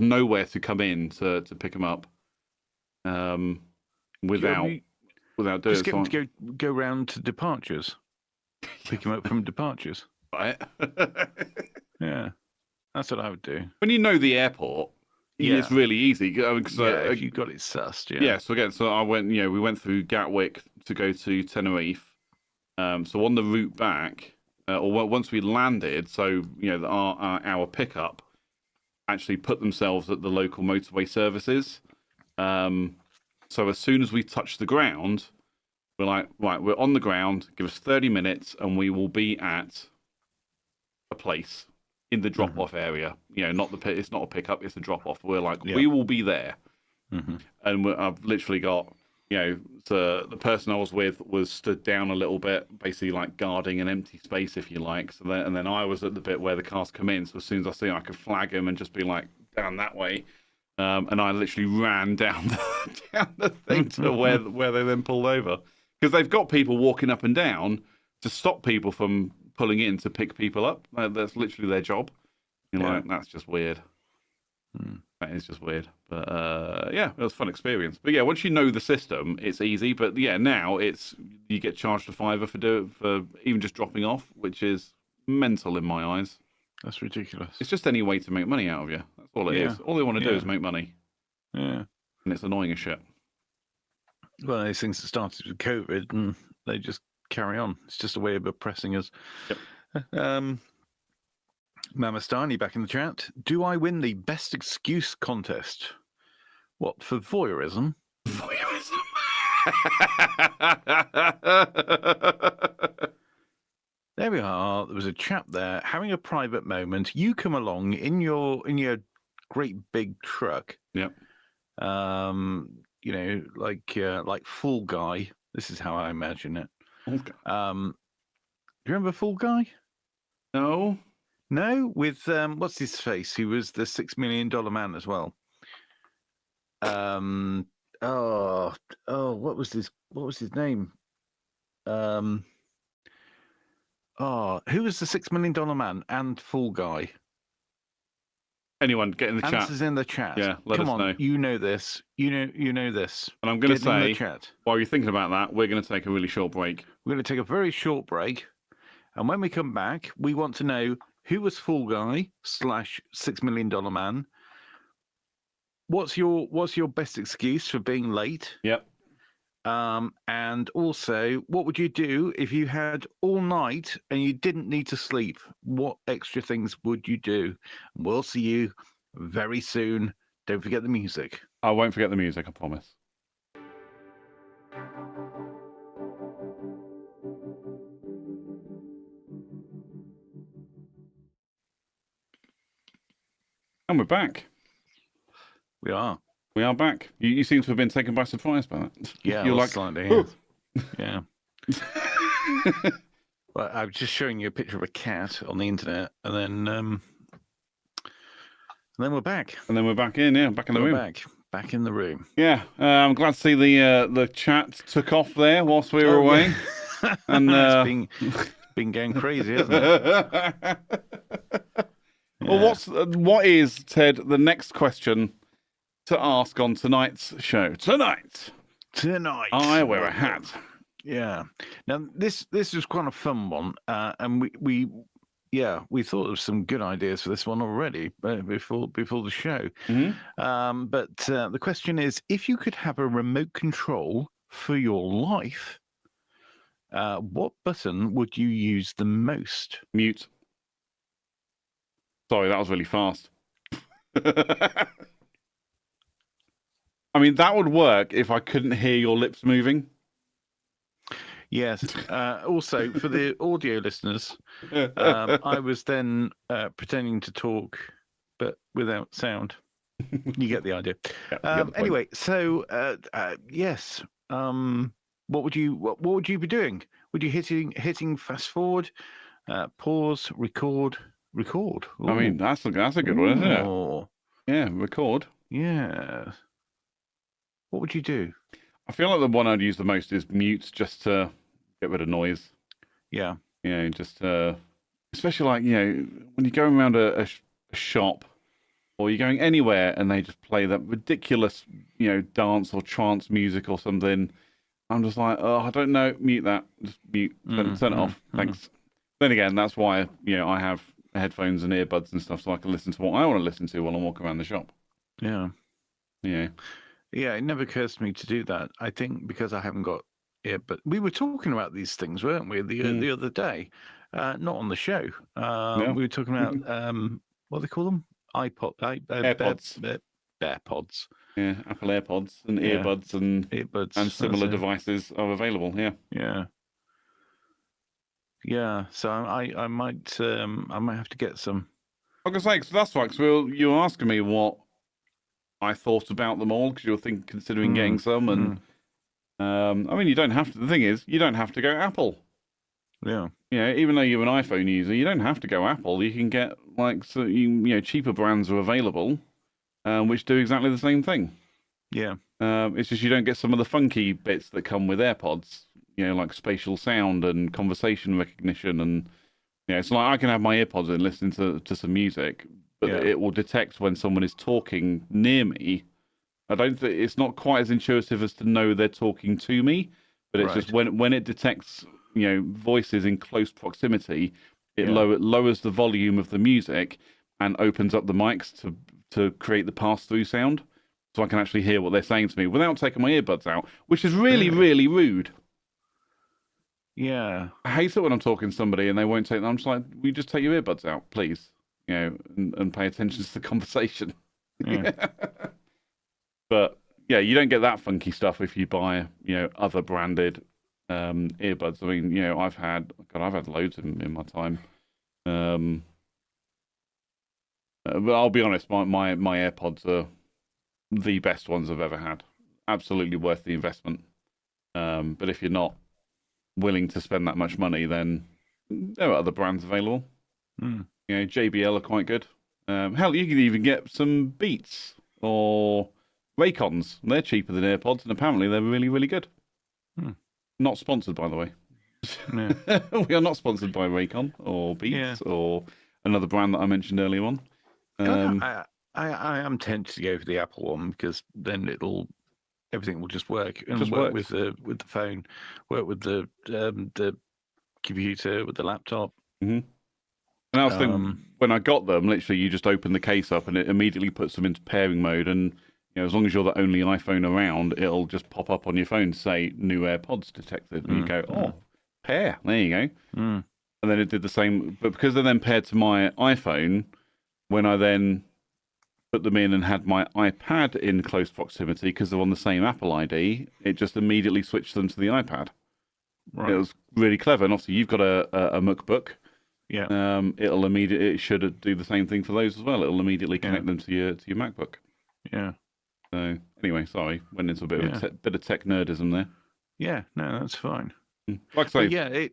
nowhere to come in to pick him up, without doing it. Just get him to go round to departures, pick him up from departures. Right. Yeah, that's what I would do. When you know the airport. Yeah. It's really easy. If you got it sussed, So I went, we went through Gatwick to go to Tenerife. So on the route back, once we landed, so, our pickup actually put themselves at the local motorway services. So as soon as we touched the ground, we're like, right, we're on the ground, give us 30 minutes and we will be at a place. In the drop-off area, it's not a pickup, it's a drop-off. We're like, we will be there, and I've literally got, so the person I was with was stood down a little bit, basically like guarding an empty space, if you like. So then I was at the bit where the cars come in. So as soon as I see him, I could flag him and just be like down that way, and I literally ran down the thing to where they then pulled over because they've got people walking up and down to stop people from pulling in to pick people up. That's literally their job. Like, that's just weird. That is just weird. But it was a fun experience. But yeah, once you know the system, it's easy. But yeah, now you get charged £5 for even just dropping off, which is mental in my eyes. That's ridiculous. It's just any way to make money out of you. That's all it is. All they want to do is make money. Yeah. And it's annoying as shit. Well, these things that started with COVID and they just carry on. It's just a way of oppressing us. Yep. Mamastani back in the chat. Do I win the best excuse contest? What, for voyeurism? Voyeurism. There we are. There was a chap there having a private moment. You come along in your great big truck. Yep. Like Fall Guy. This is how I imagine it. Okay. Do you remember Fall Guy? No. No, with what's his face? He was the $6 million man as well. Oh, what was his name? Who was the $6 million man and Fall Guy? Anyone, get in the chat. Answers in the chat. Yeah, let Come us on, know. you know this. You know this. And I'm going to Get in the say, chat. while you're thinking about that, we're going to take a really short break. We're going to take a very short break, and when we come back, we want to know who was Fall Guy / $6 million man. What's your best excuse for being late? Yep. And also, what would you do if you had all night and you didn't need to sleep? What extra things would you do? We'll see you very soon. Don't forget the music. I won't forget the music, I promise. And we're back. We are. We are back. You seem to have been taken by surprise by that. Yeah, You're like, slightly. Yeah. Well, I was just showing you a picture of a cat on the internet, and then we're back. And then we're back in, back in the room. Back in the room. Yeah, I'm glad to see the chat took off there whilst we were away. Yeah. And It's been going crazy, hasn't it? Well, what is, Ted, the next question to ask on tonight's show? Tonight, I wear a hat. Yeah. Now this was quite a fun one, and we thought of some good ideas for this one already before the show. Mm-hmm. But the question is, if you could have a remote control for your life, what button would you use the most? Mute. Sorry, that was really fast. I mean, that would work if I couldn't hear your lips moving. Yes. Also, for the audio listeners, I was then pretending to talk, but without sound. You get the idea. Yeah, anyway, so yes. What would you be doing? Would you hitting fast forward, pause, record? Ooh. I mean, that's a good one, isn't it? Ooh. Yeah, record. Yeah. What would you do? I feel like the one I'd use the most is mute, just to get rid of noise. Yeah. You know, just especially like, you know, when you're going around a shop or you're going anywhere and they just play that ridiculous, you know, dance or trance music or something. I'm just like, oh, I don't know, mute that. Just mute, turn it off. Thanks. Then again, that's why, you know, I have headphones and earbuds and stuff so I can listen to what I want to listen to while I'm walking around the shop. Yeah. Yeah. Yeah, it never occurs to me to do that. I think because I haven't got but we were talking about these things, weren't we, the other day? Not on the show. No. We were talking about what do they call them? AirPods. AirPods. Yeah, Apple AirPods and earbuds and similar devices are available. Yeah. Yeah. Yeah. So I might have to get some. I was gonna say, so that's right. So you were asking me what I thought about them all because you were considering getting some, and I mean, you don't have to. The thing is, you don't have to go Apple. Yeah. Yeah, even though you're an iPhone user, you don't have to go Apple. You can get cheaper brands are available, which do exactly the same thing. Yeah. It's just you don't get some of the funky bits that come with AirPods. You know, like spatial sound and conversation recognition, and so like I can have my AirPods in, listening to some music, but it will detect when someone is talking near me. I don't think it's not quite as intuitive as to know they're talking to me, but it's just when it detects voices in close proximity, it lowers the volume of the music and opens up the mics to create the pass-through sound, so I can actually hear what they're saying to me without taking my earbuds out, which is really, really rude. Yeah. I hate it when I'm talking to somebody and they won't take them. I'm just like, will you just take your earbuds out, please? And pay attention to the conversation. Yeah. But yeah, you don't get that funky stuff if you buy, other branded earbuds. I mean, I've had loads in my time. But I'll be honest, my AirPods are the best ones I've ever had. Absolutely worth the investment. But if you're not willing to spend that much money, then there are other brands available. JBL are quite good. Hell, you can even get some Beats or Raycons. They're cheaper than AirPods, and apparently they're really, really good. Not sponsored, by the way. No. We are not sponsored by Raycon or Beats or another brand that I mentioned earlier on. I am tempted to go for the Apple one because then everything will just work and Just work works. with the phone, work with the computer, with the laptop. And I was thinking, when I got them, literally you just open the case up and it immediately puts them into pairing mode. And as long as you're the only iPhone around, it'll just pop up on your phone to say new AirPods detected, and you go, oh, pair. There you go. And then it did the same, but because they're then paired to my iPhone, when I then put them in and had my iPad in close proximity because they're on the same Apple ID, it just immediately switched them to the iPad. Right. It was really clever, and obviously you've got a MacBook. Yeah. It should do the same thing for those as well. It'll immediately connect them to your MacBook. Yeah. So anyway, sorry, went into a bit of tech nerdism there. Yeah, no, that's fine. Like I say,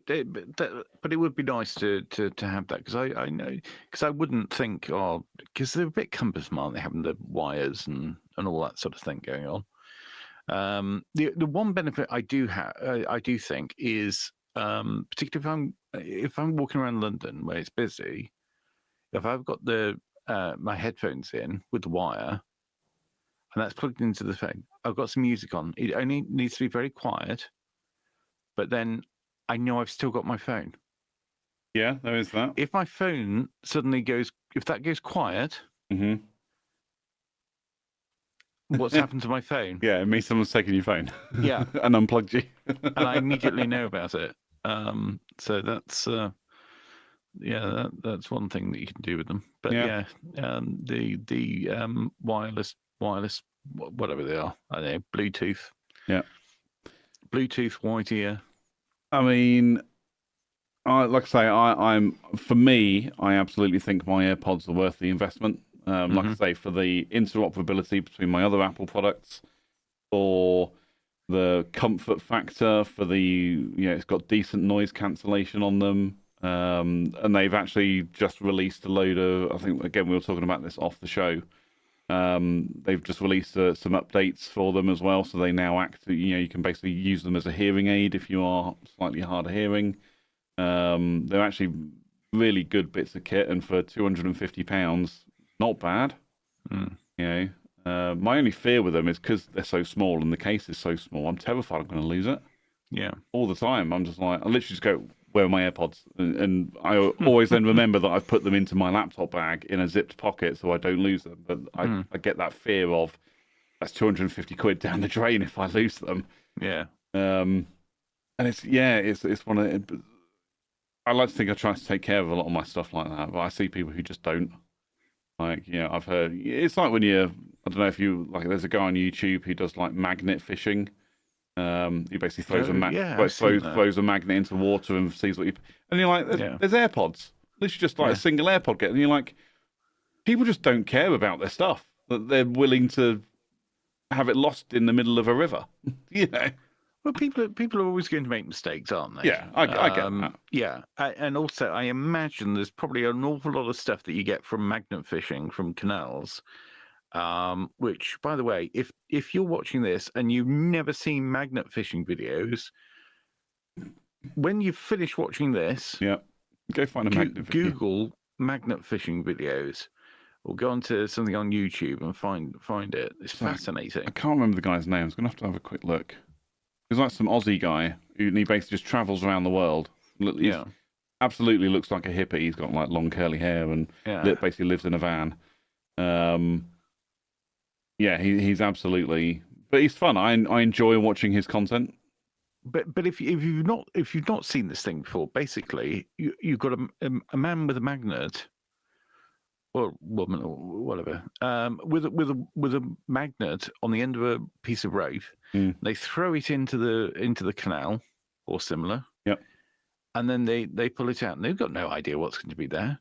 but it would be nice to have that because I know because I wouldn't think because they're a bit cumbersome, aren't they, having the wires and all that sort of thing going on. The one benefit I do think is particularly if I'm walking around London where it's busy, if I've got my headphones in with the wire and that's plugged into the phone, I've got some music on. It only needs to be very quiet. But then I know I've still got my phone. Yeah, there is that. If my phone suddenly goes quiet, what's happened to my phone? Yeah, it means someone's taken your phone. Yeah. And unplugged you. And I immediately know about it. So that's that's one thing that you can do with them. But the wireless, whatever they are, I don't know, Bluetooth. Yeah. Bluetooth white ear. I mean, like I say, for me, I absolutely think my AirPods are worth the investment. Like I say, for the interoperability between my other Apple products, for the comfort factor, for it's got decent noise cancellation on them, and they've actually just released a load of. I think again we were talking about this off the show. They've just released some updates for them as well, so they now act. You can basically use them as a hearing aid if you are slightly hard of hearing. They're actually really good bits of kit, and for £250, not bad. My only fear with them is because they're so small and the case is so small. I'm terrified I'm going to lose it. Yeah, all the time. I'm just like, I literally just go, where are my AirPods? And I always then remember that I've put them into my laptop bag in a zipped pocket so I don't lose them. But I get that fear of that's £250 down the drain if I lose them. Yeah. And it's one of the, I like to think I try to take care of a lot of my stuff like that, but I see people who just don't. Like, I've heard it's like when I don't know if you like. There's a guy on YouTube who does like magnet fishing. He basically throws a magnet into water and sees what you. And you're like, there's AirPods. Literally just like a single AirPod get, and you're like, people just don't care about their stuff. That they're willing to have it lost in the middle of a river. Well, people are always going to make mistakes, aren't they? Yeah, I get that. Yeah, and also I imagine there's probably an awful lot of stuff that you get from magnet fishing from canals. Which, by the way, if you're watching this and you've never seen magnet fishing videos, when you finish watching this, go find a magnet. Google magnet fishing videos, or go onto something on YouTube and find it. It's fascinating. I can't remember the guy's name. I'm going to have a quick look. He's like some Aussie guy who he basically just travels around the world. Absolutely looks like a hippie. He's got like long curly hair and basically lives in a van. He's absolutely, but he's fun. I enjoy watching his content. But if you've not seen this thing before, basically you've got a man with a magnet, or woman or whatever, with a magnet on the end of a piece of rope. They throw it into the canal or similar. Yep. And then they pull it out, and they've got no idea what's going to be there.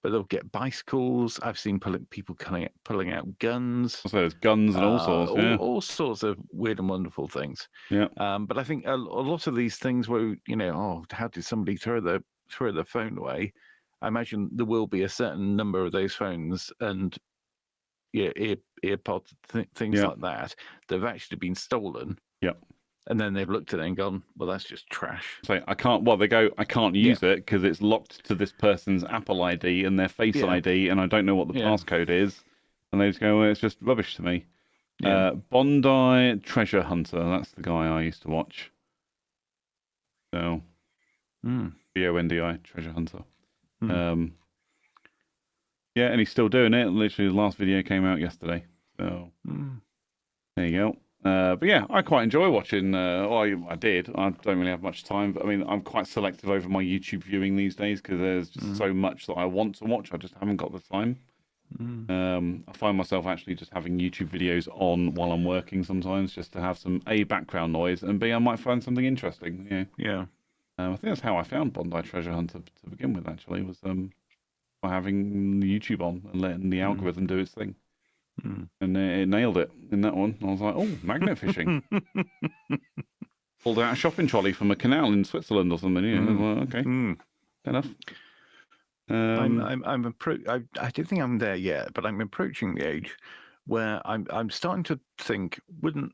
but they'll get bicycles. I've seen people pulling out guns. So there's guns and all sorts, yeah. All sorts of weird and wonderful things. Yeah. But I think a lot of these things where, how did somebody throw their phone away? I imagine there will be a certain number of those phones and earpods, things like that have actually been stolen. Yeah. And then they've looked at it and gone, well, that's just trash. So I can't use it because it's locked to this person's Apple ID and their Face ID, and I don't know what the passcode is. And they just go, well, it's just rubbish to me. Yeah. Bondi Treasure Hunter, that's the guy I used to watch. So, BONDI, Treasure Hunter. Yeah, and he's still doing it. Literally, the last video came out yesterday. So, there you go. But yeah, I quite enjoy watching. I did. I don't really have much time, but I mean, I'm quite selective over my YouTube viewing these days because there's just so much that I want to watch. I just haven't got the time. I find myself actually just having YouTube videos on while I'm working sometimes, just to have some A, background noise, and B, I might find something interesting. Yeah. I think that's how I found Bondi Treasure Hunter to begin with. Actually, was by having the YouTube on and letting the algorithm do its thing. And it nailed it in that one. I was like, oh, magnet fishing. Pulled out a shopping trolley from a canal in Switzerland or something. Well, okay, fair enough. I don't think I'm there yet, but I'm approaching the age where I'm starting to think, wouldn't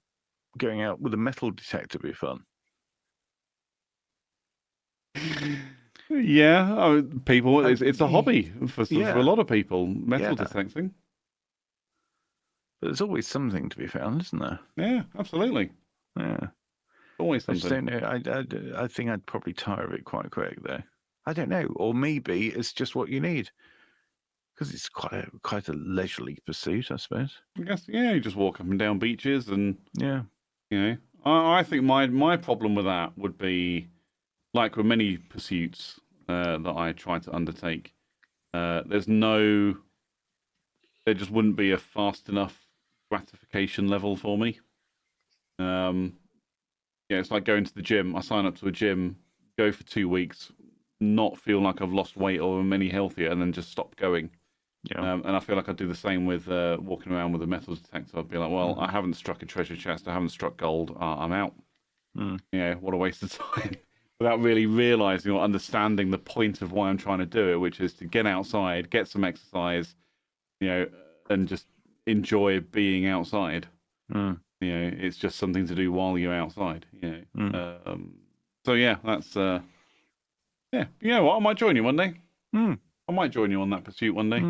going out with a metal detector be fun? Yeah, people, it's a hobby for a lot of people, metal detecting. But there's always something to be found, isn't there? Yeah, absolutely. Yeah. Always something. I just don't know. I think I'd probably tire of it quite quick, though. I don't know. Or maybe it's just what you need. Because it's quite a leisurely pursuit, I suppose. I guess, yeah, you just walk up and down beaches and... Yeah. I think my problem with that would be, like with many pursuits that I try to undertake, there just wouldn't be a fast enough gratification level for me. It's like going to the gym. I sign up to a gym, go for 2 weeks, not feel like I've lost weight or am any healthier, and then just stop going. Yeah. And I feel like I'd do the same with walking around with a metal detector. I'd be like, well, I haven't struck a treasure chest. I haven't struck gold. I'm out. What a waste of time. Without really realising or understanding the point of why I'm trying to do it, which is to get outside, get some exercise, and just enjoy being outside. It's just something to do while you're outside. So yeah, that's yeah. You know what? I might join you one day. I might join you on that pursuit one day.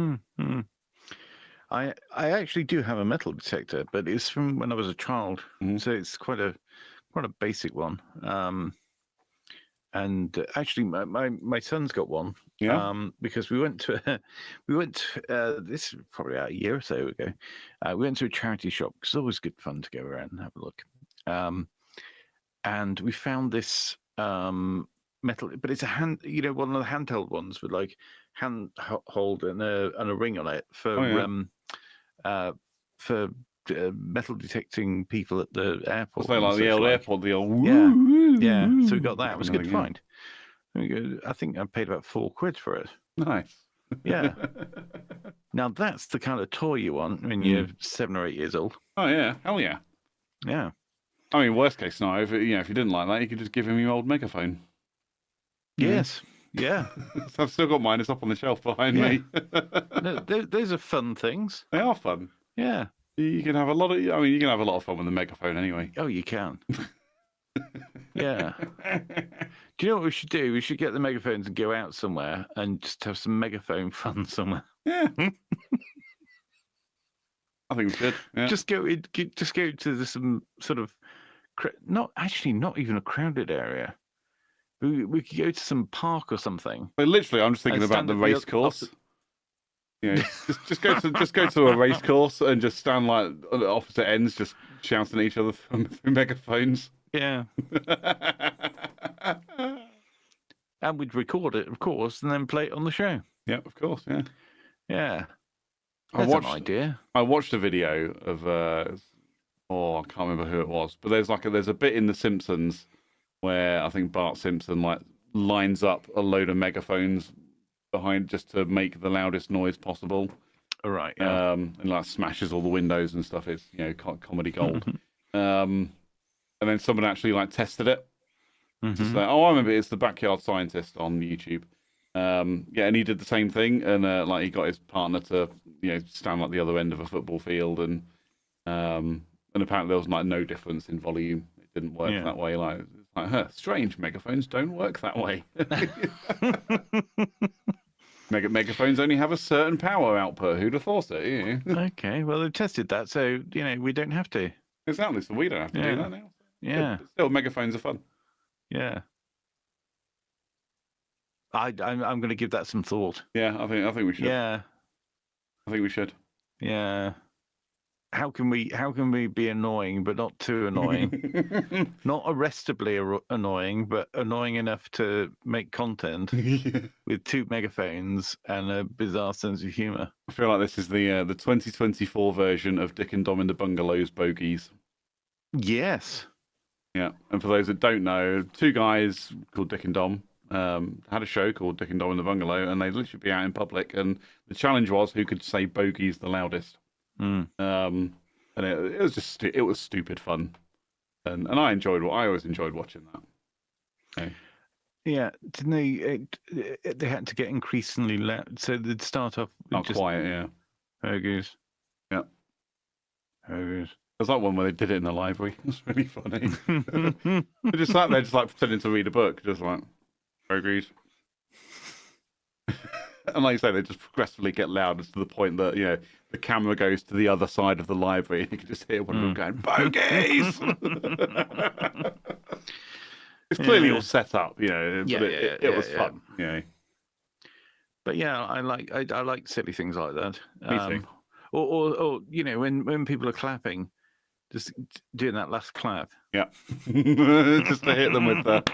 I actually do have a metal detector, but it's from when I was a child, so it's quite a basic one. And actually, my son's got one. Yeah. Because we went to this is probably about a year or so ago. We went to a charity shop. It's always good fun to go around and have a look. And we found this metal, but it's a hand, one of the handheld ones with like hand hold and a ring on it for metal detecting people at the airport. So like the old airport, the old yeah. So we got that. It was a good find. I think I paid about £4 for it. Nice. Yeah. Now that's the kind of toy you want when you're 7 or 8 years old. Oh yeah, hell yeah. Yeah. I mean, worst case scenario, if you didn't like that, you could just give him your old megaphone. Yes. Yeah. So I've still got mine. It's up on the shelf behind me. No, those are fun things. They are fun. Yeah. You can have a lot of fun with the megaphone anyway. Oh, you can. Yeah. Do you know what we should do? We should get the megaphones and go out somewhere and just have some megaphone fun somewhere. Yeah. I think we should. Yeah. Just go to some sort of not even a crowded area. We could go to some park or something. But literally, I'm just thinking about the race course. Just go to a race course and just stand like at the opposite ends, just shouting at each other through megaphones. Yeah. And we'd record it, of course, and then play it on the show. Yeah, of course. Yeah. Yeah. That's an idea. I watched a video of I can't remember who it was, but there's a bit in The Simpsons where I think Bart Simpson like lines up a load of megaphones behind just to make the loudest noise possible. All right. Yeah. And like smashes all the windows and stuff. It's comedy gold. And then someone actually like tested it. To say, I remember it's the Backyard Scientist on YouTube. And he did the same thing, and like he got his partner to stand like the other end of a football field, and apparently there was like no difference in volume. It didn't work that way. Like it's like, strange. Megaphones don't work that way. Megaphones only have a certain power output. Who'd have thought it? Okay, well they've tested that, so we don't have to. Exactly. So we don't have to do that now. Yeah. But still, megaphones are fun. Yeah. I'm going to give that some thought. Yeah, I think we should. Yeah. I think we should. Yeah. How can we be annoying but not too annoying? Not arrestably annoying, but annoying enough to make content with 2 megaphones and a bizarre sense of humor. I feel like this is the 2024 version of Dick and Dom in the Bungalow's Bogies. Yes. Yeah, and for those that don't know, 2 guys called Dick and Dom had a show called Dick and Dom in the Bungalow, and they'd literally be out in public, and the challenge was who could say bogies the loudest. And it was just it was stupid fun, and I always enjoyed watching that. Okay. Yeah, didn't they had to get increasingly loud, so they'd start off with Not quiet, yeah. Bogies. Yeah. Bogies. There's that one where they did it in the library. It was really funny. They just sat there, just like pretending to read a book, just like bogies. And like you say, they just progressively get louder to the point that the camera goes to the other side of the library, and you can just hear one of them going bogies. It's clearly all set up, but it was fun. But yeah, I like silly things like that. Me too. Or when people are clapping, just doing that last clap. Yeah. Just to hit them with that.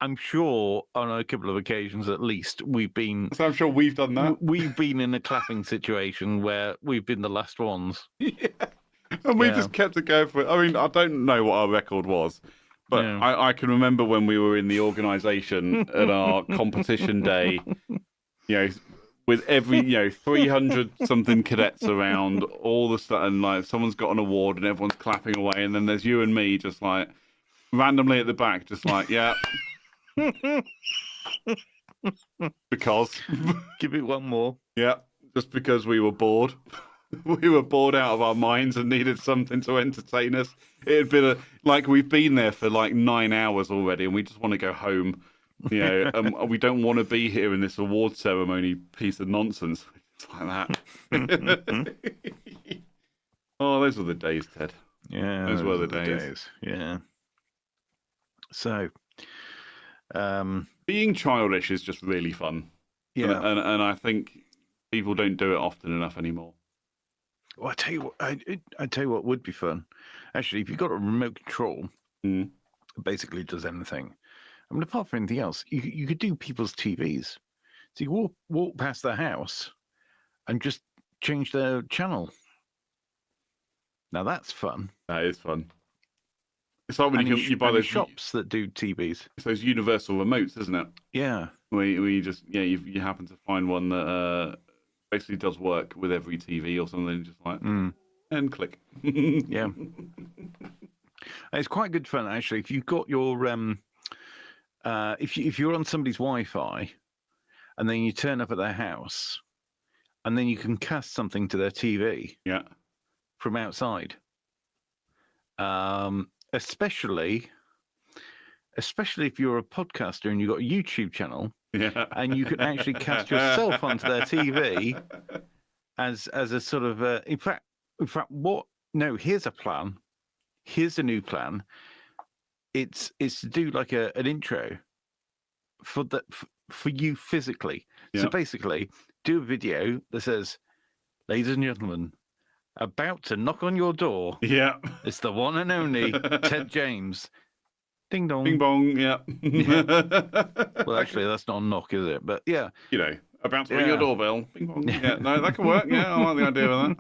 I'm sure on a couple of occasions at least we've been. So I'm sure we've done that. We've been in a clapping situation where we've been the last ones. Yeah. And we just kept it going for it. I mean, I don't know what our record was, but I can remember when we were in the organisation at our competition day, with every 300 something cadets around, all the stuff, and like someone's got an award and everyone's clapping away, and then there's you and me just like randomly at the back, just like because give it one more. Yeah, just because we were bored. We were bored out of our minds and needed something to entertain us. It had been we've been there for like 9 hours already, and we just want to go home. We don't want to be here in this award ceremony piece of nonsense. It's like that. Oh, those were the days, Ted. Yeah, those were the days. Yeah. So, being childish is just really fun. Yeah, and I think people don't do it often enough anymore. Well, I tell you what, I tell you what would be fun. Actually, if you've got a remote control, it basically does anything. I mean, apart from anything else, you could do people's TVs. So you walk past their house and just change their channel. Now that's fun. That is fun. It's like when you buy those shops that do TVs. It's those universal remotes, isn't it? Yeah. Where you just you happen to find one that basically does work with every TV or something, just like and click. Yeah. It's quite good fun actually. If you've got your if you're on somebody's Wi-Fi, and then you turn up at their house, and then you can cast something to their TV. Yeah. From outside. Especially if you're a podcaster and you've got a YouTube channel. Yeah. And you can actually cast yourself onto their TV as a sort of in fact here's a plan. Here's a new plan. It's to do like an intro for you physically. Yeah. So basically do a video that says, ladies and gentlemen, about to knock on your door. Yeah. It's the one and only Ted James. Ding dong. Bing bong, yeah. Well, actually, that's not a knock, is it? But yeah. About to ring your doorbell. Bing bong. Yeah, no, that can work. Yeah, I like the idea of that.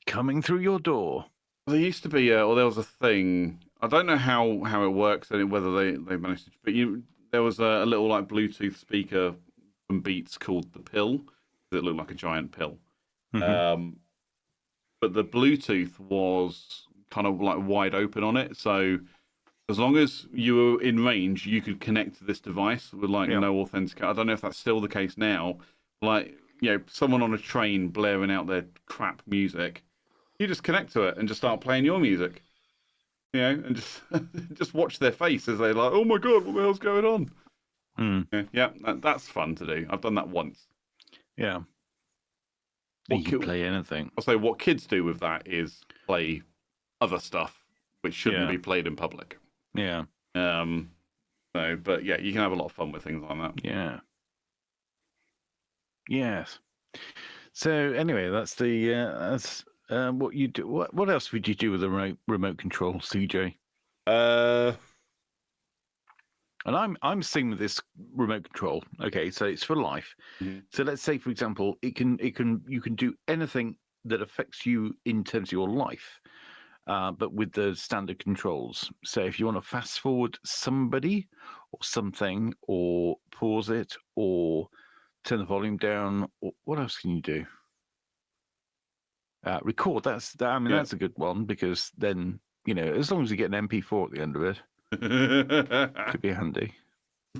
Coming through your door. Well, there used to be, or there was a thing. I don't know how it works and whether they managed to. But there was a little like Bluetooth speaker from Beats called the Pill that looked like a giant pill. But the Bluetooth was kind of like wide open on it, so as long as you were in range, you could connect to this device with like no authentication. I don't know if that's still the case now. Like, someone on a train blaring out their crap music, you just connect to it and just start playing your music. And just just watch their face as they're like, "Oh my god, what the hell's going on?" That's fun to do. I've done that once. Yeah. You can play anything. I'll say what kids do with that is play other stuff which shouldn't be played in public. Yeah. But yeah, you can have a lot of fun with things like that. Yeah. Yes. So anyway, that's what you do. What else would you do with a remote control, CJ? And I'm seeing with this remote control. Okay, so it's for life. So let's say, for example, you can do anything that affects you in terms of your life, but with the standard controls. So if you want to fast forward somebody or something, or pause it, or turn the volume down, or what else can you do? Record. That's a good one, because then as long as you get an MP4 at the end of it. Could be handy.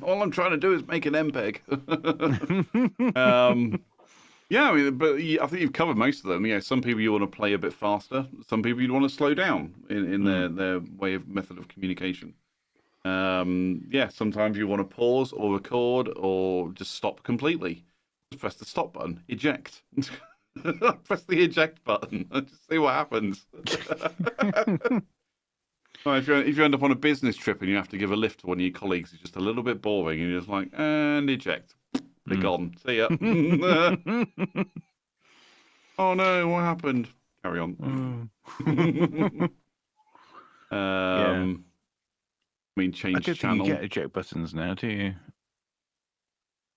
All I'm trying to do is make an MPEG. Yeah, but I think you've covered most of them. Some people you want to play a bit faster. Some people you want to slow down in their way of method of communication. Sometimes you want to pause or record or just stop completely. Just press the stop button. Eject. Press the eject button and just see what happens. Well, if you end up on a business trip and you have to give a lift to one of your colleagues, it's just a little bit boring, and you're just like, and eject. They're gone. See ya. Oh no, what happened? Carry on. Change I don't channel. think you get eject buttons now, do you?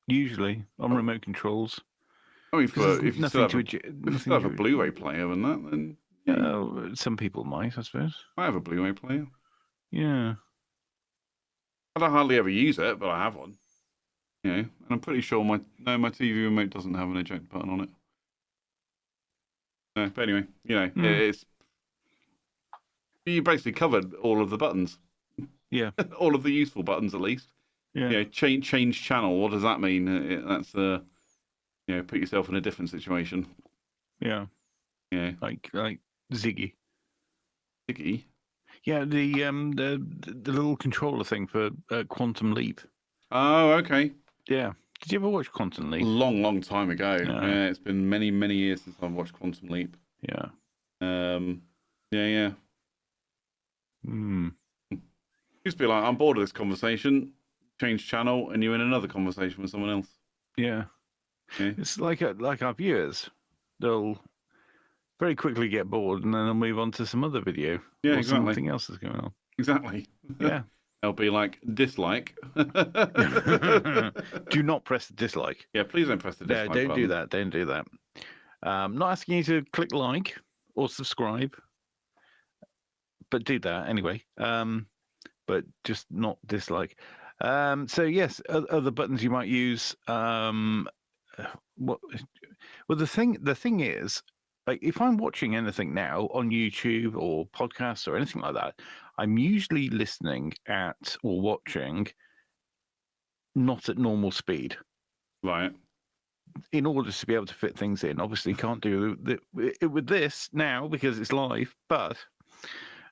Usually on remote controls. If you still have a Blu-ray player and that, then some people might, I suppose. I have a Blu-ray player. Yeah. I don't hardly ever use it, but I have one. And I'm pretty sure my TV remote doesn't have an eject button on it. But anyway, it's you basically covered all of the buttons. Yeah. All of the useful buttons, at least. Yeah. Change channel. What does that mean? That's put yourself in a different situation. Yeah. Yeah. Like Ziggy. Ziggy. Yeah, the little controller thing for Quantum Leap. Oh, okay. Yeah. Did you ever watch Quantum Leap? Long time ago. Yeah, it's been many years since I've watched Quantum Leap. Yeah. Yeah. Used to be like, I'm bored of this conversation. Change channel, and you're in another conversation with someone else. Yeah. It's like our viewers. They'll very quickly get bored, and then they'll move on to some other video. Yeah, or exactly. Something else is going on. Exactly. Yeah. They'll be like, dislike. Do not press the dislike. Yeah, please don't press the dislike don't button. do that. Don't do that. Not asking you to click like or subscribe, but do that anyway. But just not dislike. So yes, other buttons you might use. Well, the thing is, like, if I'm watching anything now on YouTube or podcasts or anything like that, I'm usually listening at or watching not at normal speed. Right. In order to be able to fit things in. Obviously, can't do it with this now because it's live, but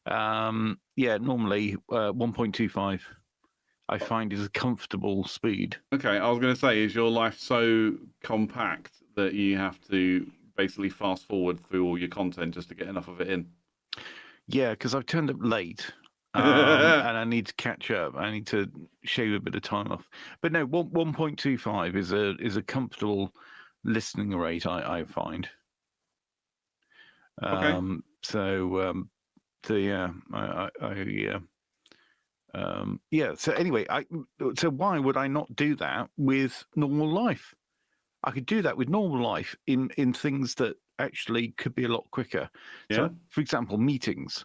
normally 1.25 I find is a comfortable speed. Okay, I was going to say, is your life so compact that you have to basically fast forward through all your content just to get enough of it in? Yeah, because I've turned up late and I need to catch up. I need to shave a bit of time off. But no, 1.25 is a comfortable listening rate, I find. Okay. So So anyway, so why would I not do that with normal life? I could do that with normal life in things that actually could be a lot quicker. Yeah. So, for example, meetings.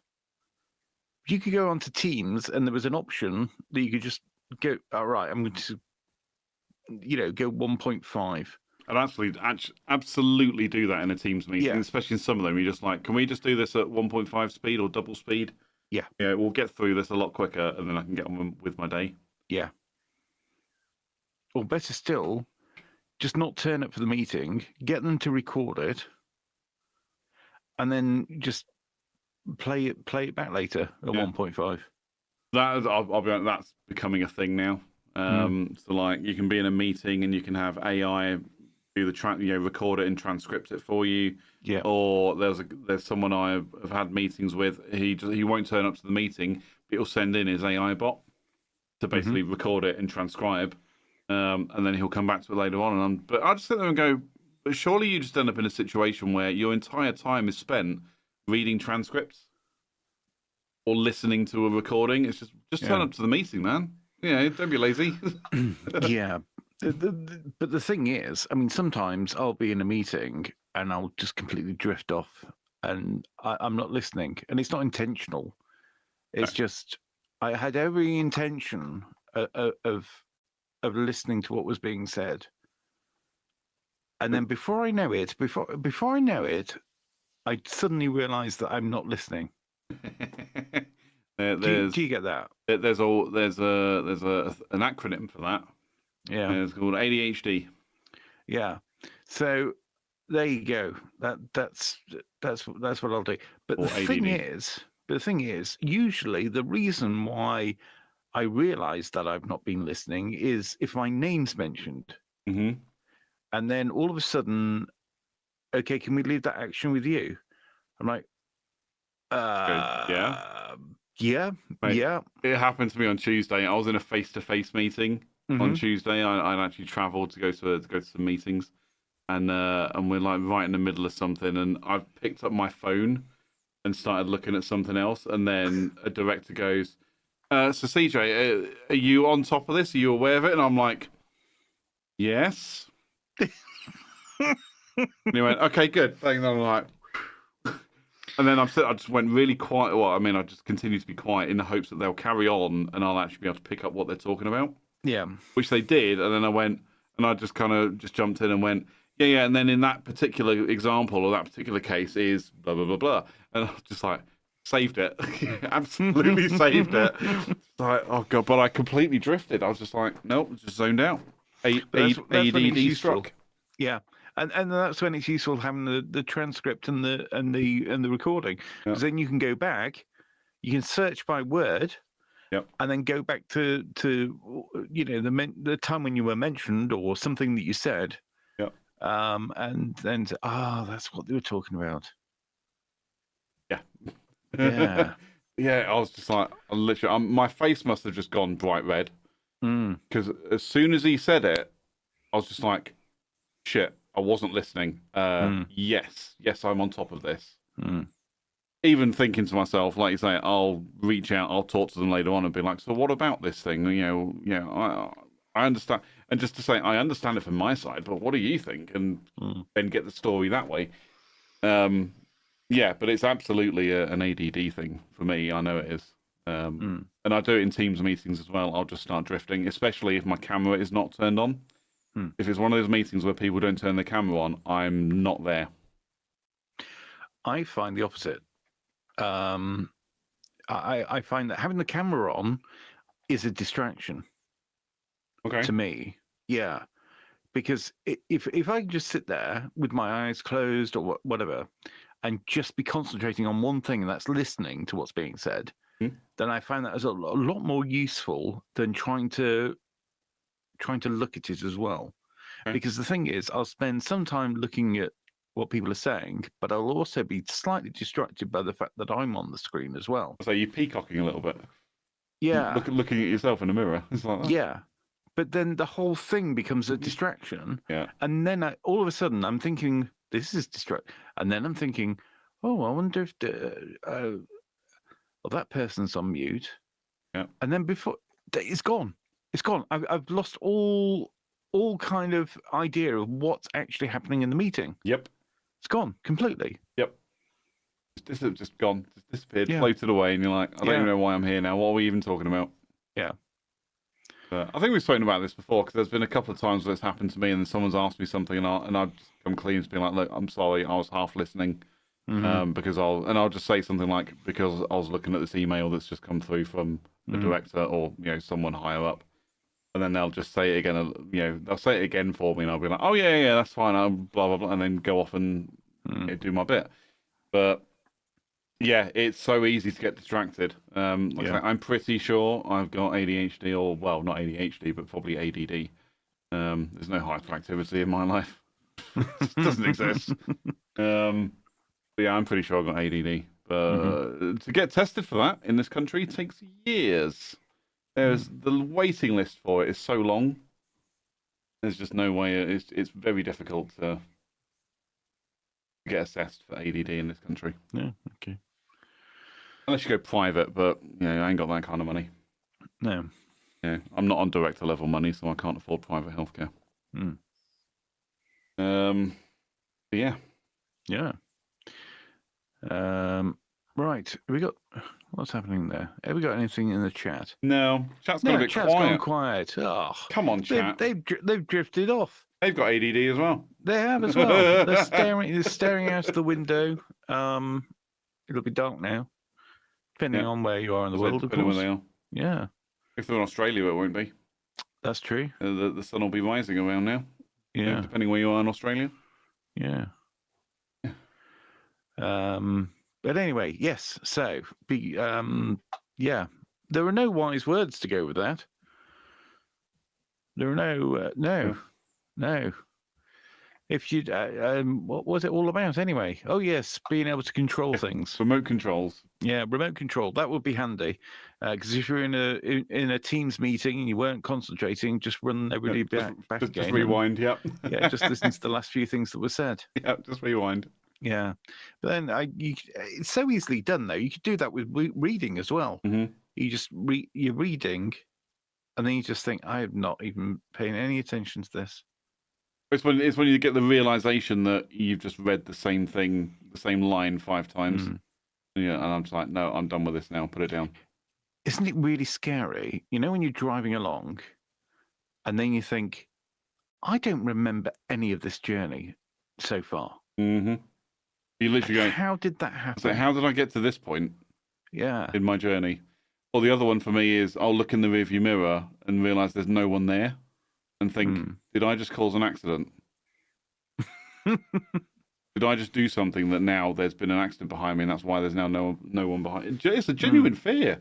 You could go onto Teams, and there was an option that you could just go, all right, I'm going to, go 1.5. I'd absolutely do that in a Teams meeting, Yeah. especially in some of them. You're just like, can we just do this at 1.5 speed or double speed? Yeah. Yeah, we'll get through this a lot quicker, and then I can get on with my day. Yeah. Or better still, just not turn up for the meeting, get them to record it, and then just play it back later at 1.5. I'll be honest, that's becoming a thing now. So like, you can be in a meeting and you can have AI do the record it and transcript it for you. Yeah. Or there's someone I've had meetings with. He won't turn up to the meeting, but he'll send in his AI bot to basically record it and transcribe, and then he'll come back to it later on. But I just sit there and go, but surely you just end up in a situation where your entire time is spent reading transcripts or listening to a recording. It's just turn up to the meeting, man. Don't be lazy. Yeah. But the thing is, I mean, sometimes I'll be in a meeting and I'll just completely drift off and I'm not listening. And it's not intentional. It's just, I had every intention of listening to what was being said. And then before I know it, I suddenly realized that I'm not listening. Do you get that? There's an acronym for that. Yeah. It's called ADHD. Yeah. So there you go. That's what I'll do. But Or the thing is, usually the reason why I realise that I've not been listening is if my name's mentioned, and then all of a sudden, okay, can we leave that action with you? I'm like, yeah. It happened to me on Tuesday. I was in a face-to-face meeting on Tuesday. I'd actually travelled to go to some meetings, and we're like right in the middle of something, and I've picked up my phone and started looking at something else, and then a director goes, "So CJ, are you on top of this? Are you aware of it?" And I'm like, "Yes." And he went, "Okay, good." And I'm like. And then I just went really quiet. Well, I mean, I just continued to be quiet in the hopes that they'll carry on and I'll actually be able to pick up what they're talking about. Yeah. Which they did. And then I went, and I just kind of just jumped in and went, yeah. And then in that particular example or that particular case is blah, blah, blah, blah. And I was just like, saved it. Absolutely saved it. Like, oh, God. But I completely drifted. I was just like, nope, just zoned out. ADD struck. Yeah. And that's when it's useful having the transcript and the recording, because then you can go back, you can search by word, and then go back to the time when you were mentioned or something that you said, and then say, that's what they were talking about. Yeah. I was just like, literally, my face must have just gone bright red, because as soon as he said it, I was just like, shit. I wasn't listening. Yes, I'm on top of this. Even thinking to myself, like you say, I'll reach out, I'll talk to them later on and be like, so what about this thing? I understand. And just to say, I understand it from my side, but what do you think? And then get the story that way. But it's absolutely an ADD thing for me. I know it is. And I do it in Teams meetings as well. I'll just start drifting, especially if my camera is not turned on. If it's one of those meetings where people don't turn their camera on, I'm not there. I find the opposite. I find that having the camera on is a distraction. Okay. To me, yeah, because if I can just sit there with my eyes closed or whatever, and just be concentrating on one thing, and that's listening to what's being said, then I find that as a lot more useful than trying to look at it as well. Because the thing is, I'll spend some time looking at what people are saying, but I'll also be slightly distracted by the fact that I'm on the screen as well. So you're peacocking a little bit. Yeah. Looking at yourself in the mirror. It's like that. Yeah. But then the whole thing becomes a distraction. Yeah. And then all of a sudden I'm thinking, this is and then I'm thinking, I wonder if that person's on mute. Yeah. And then before it's gone. It's gone. I've lost all kind of idea of what's actually happening in the meeting. Yep. It's gone completely. Yep. It's just gone. Just disappeared, Yeah. floated away, and you're like, I don't even know why I'm here now. What are we even talking about? Yeah. I think we've spoken about this before because there's been a couple of times where it's happened to me, and then someone's asked me something, and I've just come clean to be like, "Look, I'm sorry, I was half listening," because I'll just say something like, "Because I was looking at this email that's just come through from the director or someone higher up," and then they'll just say it again. They'll say it again for me, and I'll be like, "Oh yeah, that's fine," blah blah blah, and then go off and do my bit. But yeah, it's so easy to get distracted. Like I say, I'm pretty sure I've got ADHD, or well, not ADHD, but probably ADD. There's no hyperactivity in my life. It doesn't exist. But yeah, I'm pretty sure I've got ADD. But to get tested for that in this country takes years. The waiting list for it is so long. There's just no way. It's very difficult to get assessed for ADD in this country. Yeah. Okay. Unless you go private, but I ain't got that kind of money. No. Yeah, I'm not on director level money, so I can't afford private healthcare. But yeah. Yeah. Right. What's happening there? Have we got anything in the chat? No, chat's gone a bit chat's quiet. gone quiet. Oh, come on, chat. They've drifted off. They've got ADD as well. They have as well. They're staring out of the window. It'll be dark now, depending on where you are in the world, of Depending course. where they are. Yeah. If they're in Australia, it won't be. That's true. The sun will be rising around now. Yeah. Depending where you are in Australia. Yeah. But anyway, yes. So, yeah, there are no wise words to go with that. There are no. If you, what was it all about anyway? Oh yes, being able to control things. Remote controls. Yeah, remote control. That would be handy because if you're in a Teams meeting and you weren't concentrating, just run everybody back again. Just rewind. Yeah. Yeah, just listen to the last few things that were said. Yeah, just rewind. Yeah, but then it's so easily done though. You could do that with reading as well. Mm-hmm. You just you're reading, and then you just think, I am not even paying any attention to this. It's when you get the realization that you've just read the same thing, the same line 5 times. Yeah, and I'm just like, no, I'm done with this now. Put it down. Isn't it really scary? When you're driving along, and then you think, I don't remember any of this journey so far. Mm-hmm. You literally go, how did that happen? So how did I get to this point? Yeah. In my journey. Or the other one for me is I'll look in the rearview mirror and realize there's no one there, and think, did I just cause an accident? Did I just do something that now there's been an accident behind me, and that's why there's now no one behind? It's a genuine fear.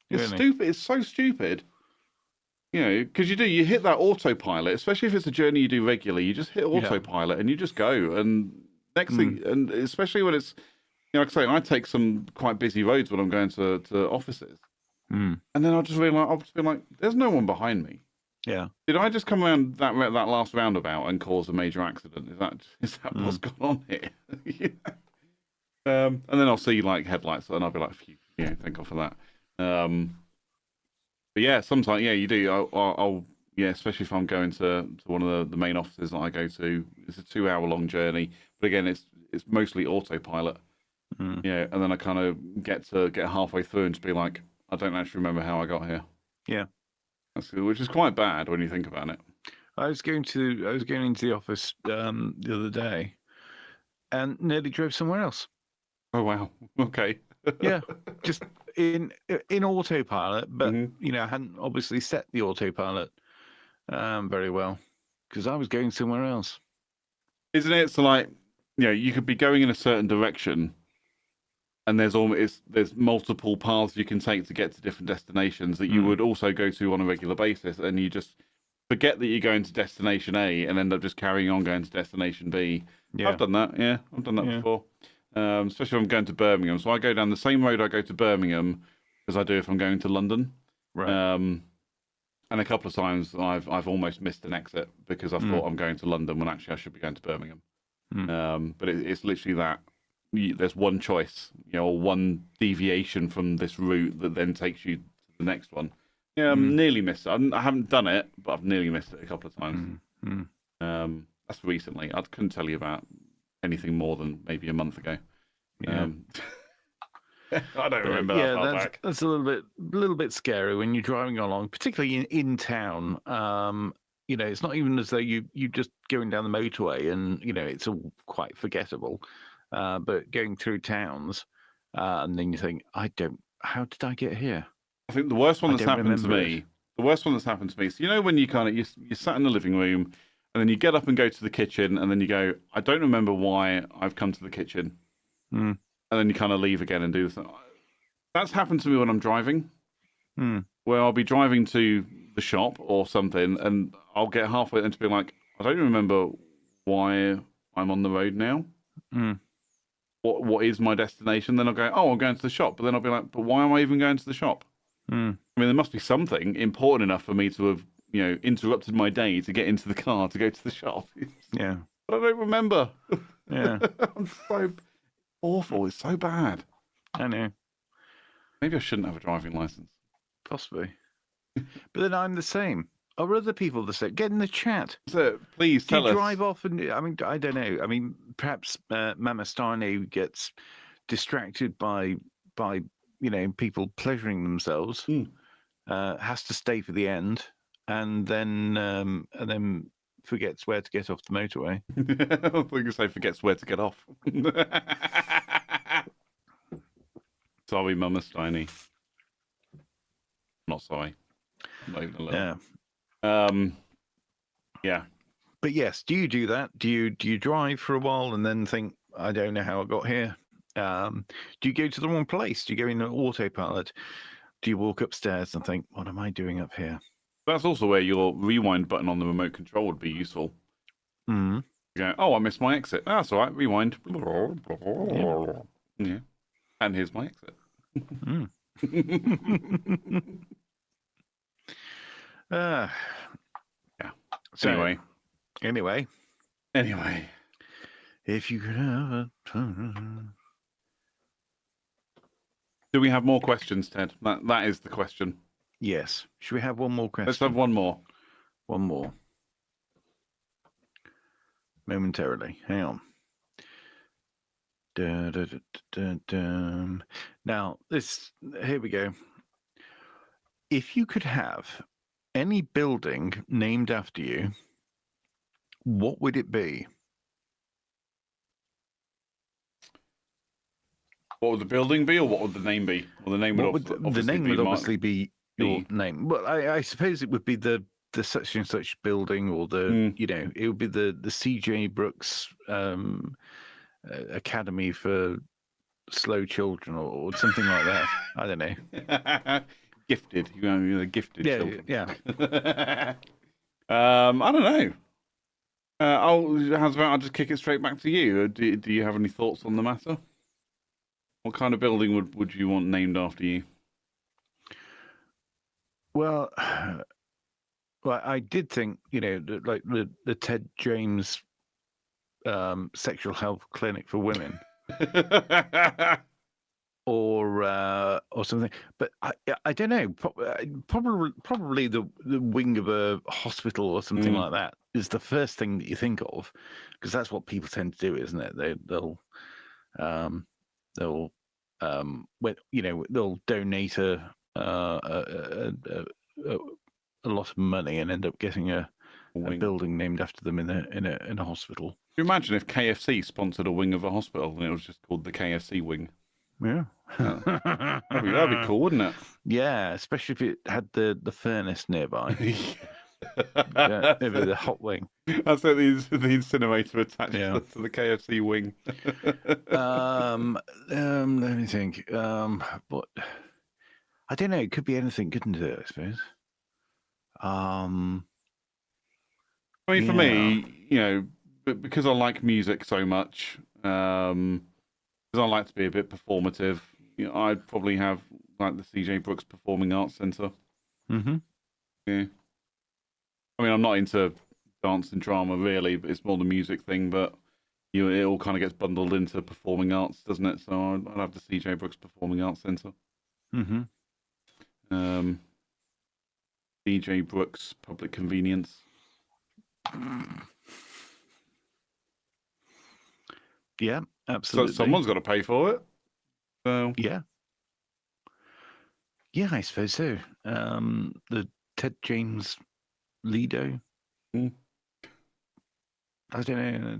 It's really? Stupid. It's so stupid. Because you hit that autopilot, especially if it's a journey you do regularly. You just hit autopilot and you just go. And next thing, and especially when it's, like I say, I take some quite busy roads when I'm going to offices, and then I'll just be like, there's no one behind me. Yeah. Did I just come around that last roundabout and cause a major accident? Is that what's gone on here? And then I'll see like headlights, and I'll be like, phew, thank God for that. But yeah, sometimes you do. I'll especially if I'm going to one of the main offices that I go to. It's a 2-hour-long journey, but again, it's mostly autopilot. Yeah, and then I kind of get halfway through and just be like, I don't actually remember how I got here. Yeah. Which is quite bad when you think about it. I was going into the office the other day, and nearly drove somewhere else. Oh wow! Okay. Yeah, just in autopilot, but I hadn't obviously set the autopilot very well because I was going somewhere else. Isn't it? So like, you could be going in a certain direction, and there's multiple paths you can take to get to different destinations that you would also go to on a regular basis, and you just forget that you're going to destination A and end up just carrying on going to destination B. Yeah. I've done that. Yeah, I've done that before. Especially if I'm going to Birmingham. So I go down the same road I go to Birmingham as I do if I'm going to London. Right. And a couple of times I've almost missed an exit because I thought I'm going to London when actually I should be going to Birmingham. But it's literally that. There's one choice, or one deviation from this route that then takes you to the next one. Yeah, I've nearly missed it. I haven't done it, but I've nearly missed it a couple of times. That's recently. I couldn't tell you about anything more than maybe a month ago. Yeah. I don't remember that yeah, far back. that's a little bit scary when you're driving along, particularly in town. It's not even as though you just going down the motorway and it's all quite forgettable. But going through towns, and then you think, how did I get here? I think the worst one I that's don't happened to remember me. it. The worst one that's happened to me. So when you you sat in the living room, and then you get up and go to the kitchen, and then you go, I don't remember why I've come to the kitchen, Mm. and then you kind of leave again and do this. That's happened to me when I'm driving, Mm. where I'll be driving to the shop or something, and I'll get halfway and to be like, I don't remember why I'm on the road now. Mm. What is my destination? Then I'll go, oh, I'm going to the shop. But then I'll be like, but why am I even going to the shop? Mm. I mean, there must be something important enough for me to have, interrupted my day to get into the car to go to the shop. Yeah. But I don't remember. Yeah. I'm so awful. It's so bad. I know. Maybe I shouldn't have a driving license. Possibly. But then I'm the same. Are other people the same? Get in the chat. So please Do tell you us. drive off? And I mean, I don't know. I mean, perhaps Mama Starno gets distracted by people pleasuring themselves. Has to stay for the end, and then forgets where to get off the motorway. I thought you say forgets where to get off. Sorry, Mama Steiny. Not sorry. Not even a little. Yeah. Yeah. But yes, do you do that? Do you drive for a while and then think, I don't know how I got here? Do you go to the wrong place? Do you go in an autopilot? Do you walk upstairs and think, what am I doing up here? That's also where your rewind button on the remote control would be useful. Mm-hmm. You go, oh, I missed my exit. Oh, that's all right. Rewind. Yeah. And here's my exit. Mm. Yeah. So, anyway, if you could have a... Do we have more questions, Ted? That is the question. Yes. Should we have one more question? Let's have one more. One more. Momentarily. Hang on. Now, here we go. If you could have any building named after you, what would it be? What would the building be, or what would the name be? Well, the name would obviously be your name. Well, I suppose it would be the such and such building, or it would be the C.J. Brooks Academy for Slow Children, or something like that. I don't know. Gifted, you're the gifted children. Yeah. I don't know. I'll just kick it straight back to you. Do you have any thoughts on the matter? What kind of building would you want named after you? Well, I did think, like the Ted James sexual health clinic for women, or something. But I don't know. Probably the wing of a hospital or something like that is the first thing that you think of, because that's what people tend to do, isn't it? They'll donate a lot of money and end up getting a building named after them in a hospital. Can you imagine if KFC sponsored a wing of a hospital and it was just called the KFC wing? Yeah. That'd be cool, wouldn't it? Yeah, especially if it had the furnace nearby. Yeah, maybe the hot wing. That's like the incinerator attached to the KFC wing. Let me think. But I don't know. It could be anything, couldn't it? I suppose. I mean, for me, because I like music so much, because I like to be a bit performative, I'd probably have like the C.J. Brooks Performing Arts Centre. Mm-hmm. Yeah. I mean, I'm not into dance and drama really, but it's more the music thing. But it all kind of gets bundled into performing arts, doesn't it? So I'd have the C.J. Brooks Performing Arts Centre. Mm-hmm. C.J. Brooks Public Convenience. Yeah, absolutely. So someone's got to pay for it. So yeah, Yeah, I suppose so. The Ted James Lido. Mm. I don't know.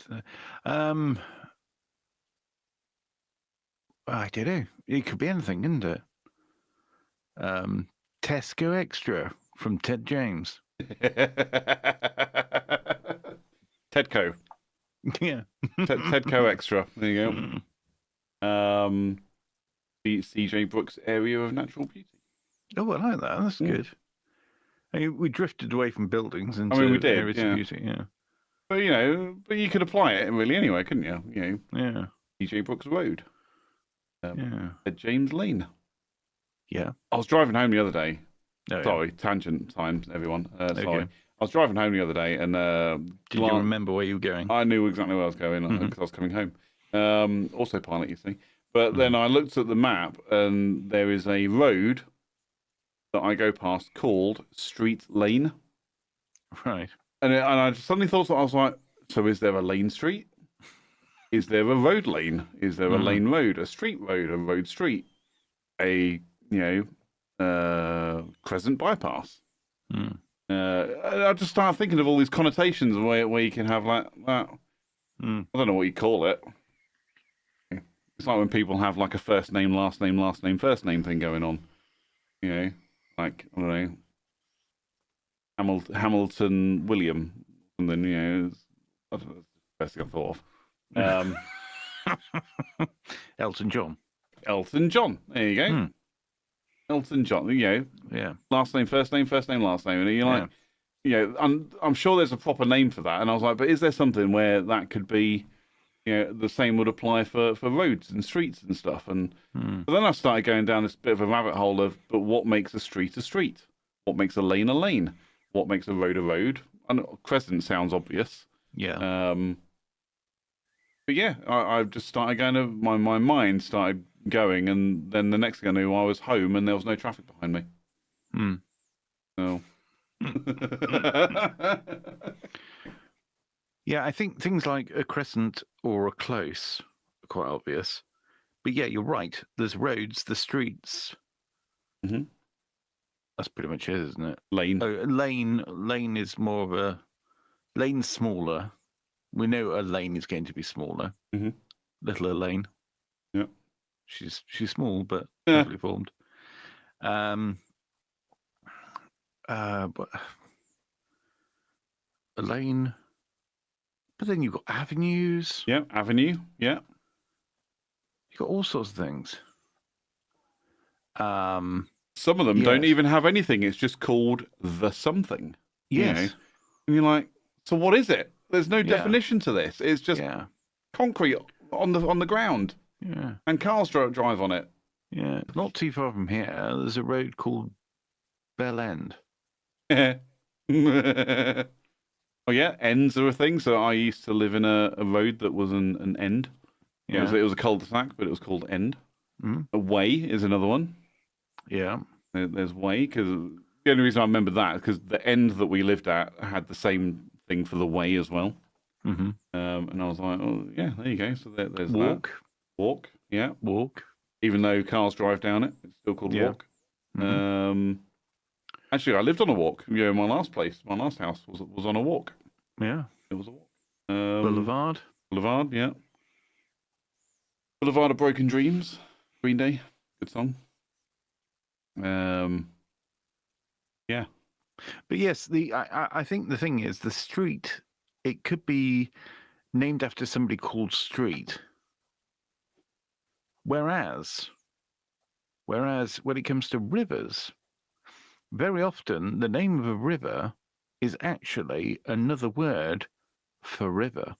I don't know. It could be anything, couldn't it? Tesco Extra from Ted James. Tedco. Yeah. Tedco Extra. There you Mm. go. The CJ Brooks area of natural beauty. Oh, I like that. That's Mm. good. I mean, we drifted away from buildings into we did, areas of yeah. beauty. Yeah. But you could apply it really anyway, couldn't you? Yeah. CJ Brooks Road. Yeah. At James Lane. Yeah. I was driving home the other day. Oh, yeah. Sorry, tangent time, everyone. Sorry. Okay. I was driving home the other day, and Did you remember where you were going? I knew exactly where I was going because I was coming home. Autopilot, you see. But then I looked at the map, and there is a road that I go past called Street Lane. Right. And I suddenly thought, I was like, so is there a lane street? Is there a road lane? Is there a lane road, a street road, a road street, a crescent bypass? Mm. I just started thinking of all these connotations where you can have like that. Mm. I don't know what you call it. It's like when people have like a first name, last name, first name thing going on. Like, I don't know, Hamilton William, and then I don't know, that's the best thing I thought of. Elton John. Elton John. There you go. Elton John. Yeah. Last name, first name, last name, and you're like, I'm sure there's a proper name for that. And I was like, but is there something where that could be, the same would apply for roads and streets and stuff? And but then I started going down this bit of a rabbit hole of, but what makes a street a street? What makes a lane a lane? What makes a road a road? And crescent sounds obvious. Yeah. But yeah, I just started going. My mind started going, and then the next thing I knew, I was home, and there was no traffic behind me. So. Yeah, I think things like a crescent or a close are quite obvious. But yeah, you're right. There's roads, the streets. Mm-hmm. That's pretty much it, isn't it? Lane. Oh, lane is more of a lane's smaller. We know a lane is going to be smaller. Mm-hmm. Little Elaine. Yeah. She's small but perfectly formed. But a lane. But then you've got avenues. Yeah, avenue. Yeah. You've got all sorts of things. Some of them don't even have anything. It's just called the something. Yes. And you're like, so what is it? There's no definition to this. It's just concrete on the ground. Yeah. And cars drive on it. Yeah. Not too far from here, there's a road called Bell End. Oh yeah, ends are a thing. So I used to live in a road that was an end. Yeah, it was a cul-de-sac, but it was called end. A way is another one. Yeah, there's way, because the only reason I remember that is because the end that we lived at had the same thing for the way as well. Mm-hmm. And I was like, oh yeah, there you go. So there's walk. That. Walk, yeah, walk. Even though cars drive down it, it's still called walk. Mm-hmm. Actually, I lived on a walk. My last house was on a walk. Yeah. It was a walk. Boulevard, yeah. Boulevard of Broken Dreams, Green Day. Good song. Yeah. But yes, I think the thing is the street, it could be named after somebody called Street. Whereas when it comes to rivers, very often the name of a river is actually another word for river.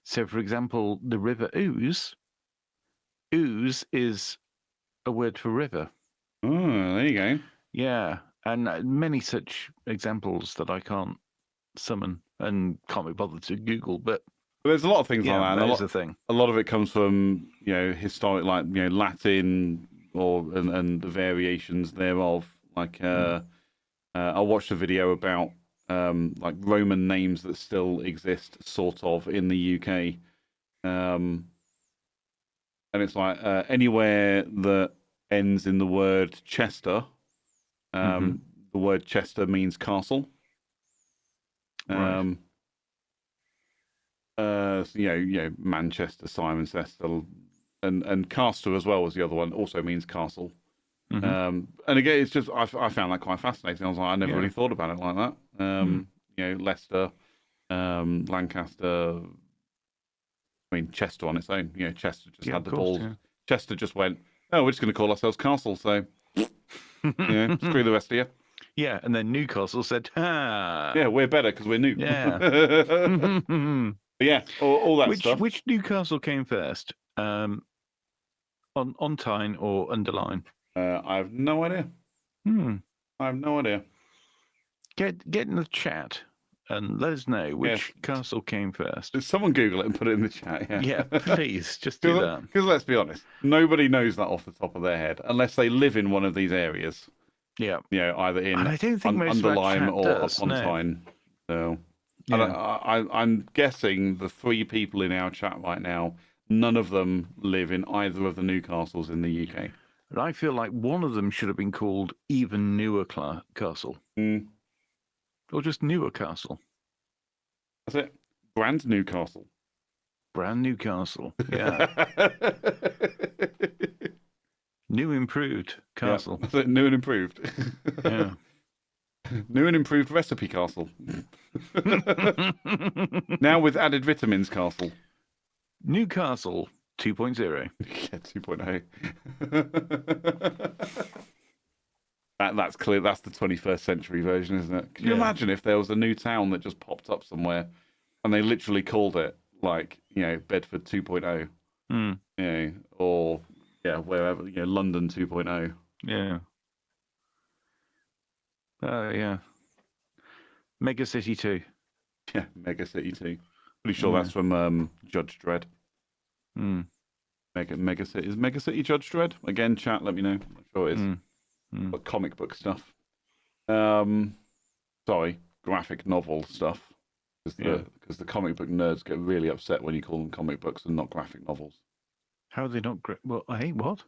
So, for example, the River Ouse is a word for river. Oh, there you go. Yeah, and many such examples that I can't summon and can't be bothered to Google, but there's a lot of things like that. That is a thing. A lot of it comes from historic, like Latin and the variations thereof. Like I watched a video about like Roman names that still exist, sort of, in the UK, and it's like anywhere that ends in the word Chester. Mm-hmm. The word Chester means castle. Right. So, Manchester, Cirencester, and Castor as well as the other one also means castle. Mm-hmm. And again, it's just I found that quite fascinating. I was like, I never Yeah. really thought about it like that. Leicester, Lancaster. I mean, Chester on its own. Chester just had the balls. Yeah. Chester just went, oh, we're just going to call ourselves Castle. So, screw the rest of you. Yeah, and then Newcastle said, "Ah, Yeah, we're better because we're new. yeah." But yeah, all that Which stuff. which Newcastle came first? On Tyne or Underline? I have no idea. I have no idea. Get in the chat and let us know which castle came first. Someone Google it and put it in the chat. Yeah, please, just do that. Because let's be honest, nobody knows that off the top of their head unless they live in one of these areas. Yeah. Either in And I don't think most Underline of our or chat does, upon no. Tyne. So Yeah. I'm guessing the 3 people in our chat right now, none of them live in either of the Newcastles in the UK. And I feel like one of them should have been called Even Newer Castle. Or just Newer Castle. That's it. Brand Newcastle. Brand new castle. Yeah. New improved castle. Yeah, that's it. New and improved. Yeah. New and improved recipe castle. Now with added vitamins castle. Newcastle 2.0. Yeah, 2.0. That's clear. That's the 21st century version, isn't it? Can you imagine if there was a new town that just popped up somewhere and they literally called it Bedford 2.0, or wherever, London 2.0. Yeah. Yeah. Mega City 2. Yeah, Mega City 2. Pretty sure that's from Judge Dredd. Mega City. Is Mega City Judge Dredd? Again, chat, let me know. I'm sure it is. But comic book stuff. Sorry, graphic novel stuff. Because the comic book nerds get really upset when you call them comic books and not graphic novels. How are they not great? Well, hey, what?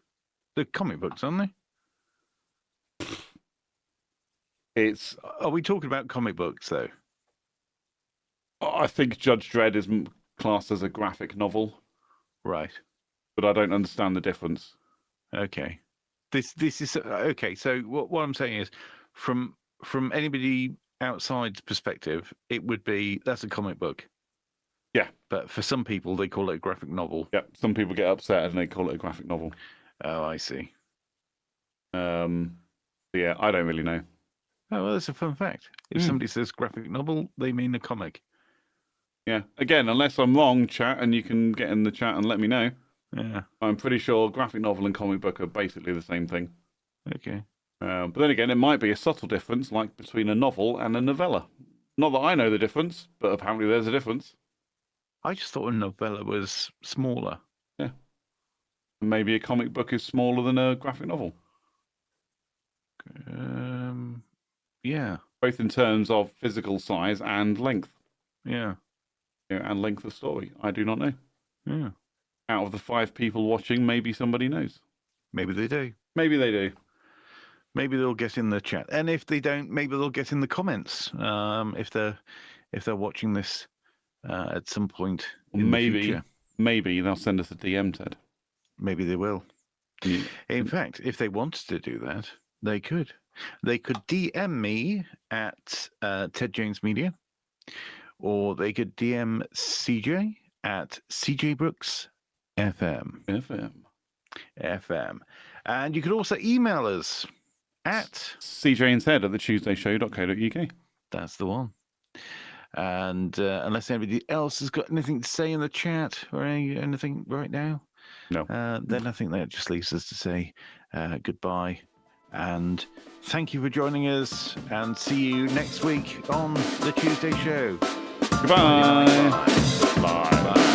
They're comic books, aren't they? Are we talking about comic books, though? I think Judge Dredd is classed as a graphic novel. Right. But I don't understand the difference. Okay. This is okay. So what I'm saying is, from anybody outside's perspective, it would be that's a comic book. Yeah. But for some people, they call it a graphic novel. Yeah. Some people get upset and they call it a graphic novel. Oh, I see. Yeah, I don't really know. Oh, well, that's a fun fact. If somebody says graphic novel, they mean a comic. Yeah. Again, unless I'm wrong, chat, and you can get in the chat and let me know. Yeah. I'm pretty sure graphic novel and comic book are basically the same thing. Okay. But then again, it might be a subtle difference, like between a novel and a novella. Not that I know the difference, but apparently there's a difference. I just thought a novella was smaller. Yeah. Maybe a comic book is smaller than a graphic novel. Yeah. Both in terms of physical size and length. Yeah. And length of story. I do not know. Yeah. Out of the 5 people watching, maybe somebody knows. Maybe they do. Maybe they do. Maybe they'll get in the chat, and if they don't, maybe they'll get in the comments. If they're watching this at some point in the future. Maybe they'll send us a DM, Ted. Maybe they will. In fact, if they wanted to do that, they could. They could DM me at Ted Jones Media, or they could DM CJ at CJ Brooks FM. And you could also email us at CJ and Ted at thetuesdayshow.co.uk. That's the one. And unless anybody else has got anything to say in the chat or anything right now, no. Then I think that just leaves us to say goodbye and thank you for joining us, and see you next week on the Tuesday Show. Goodbye. Bye. Bye.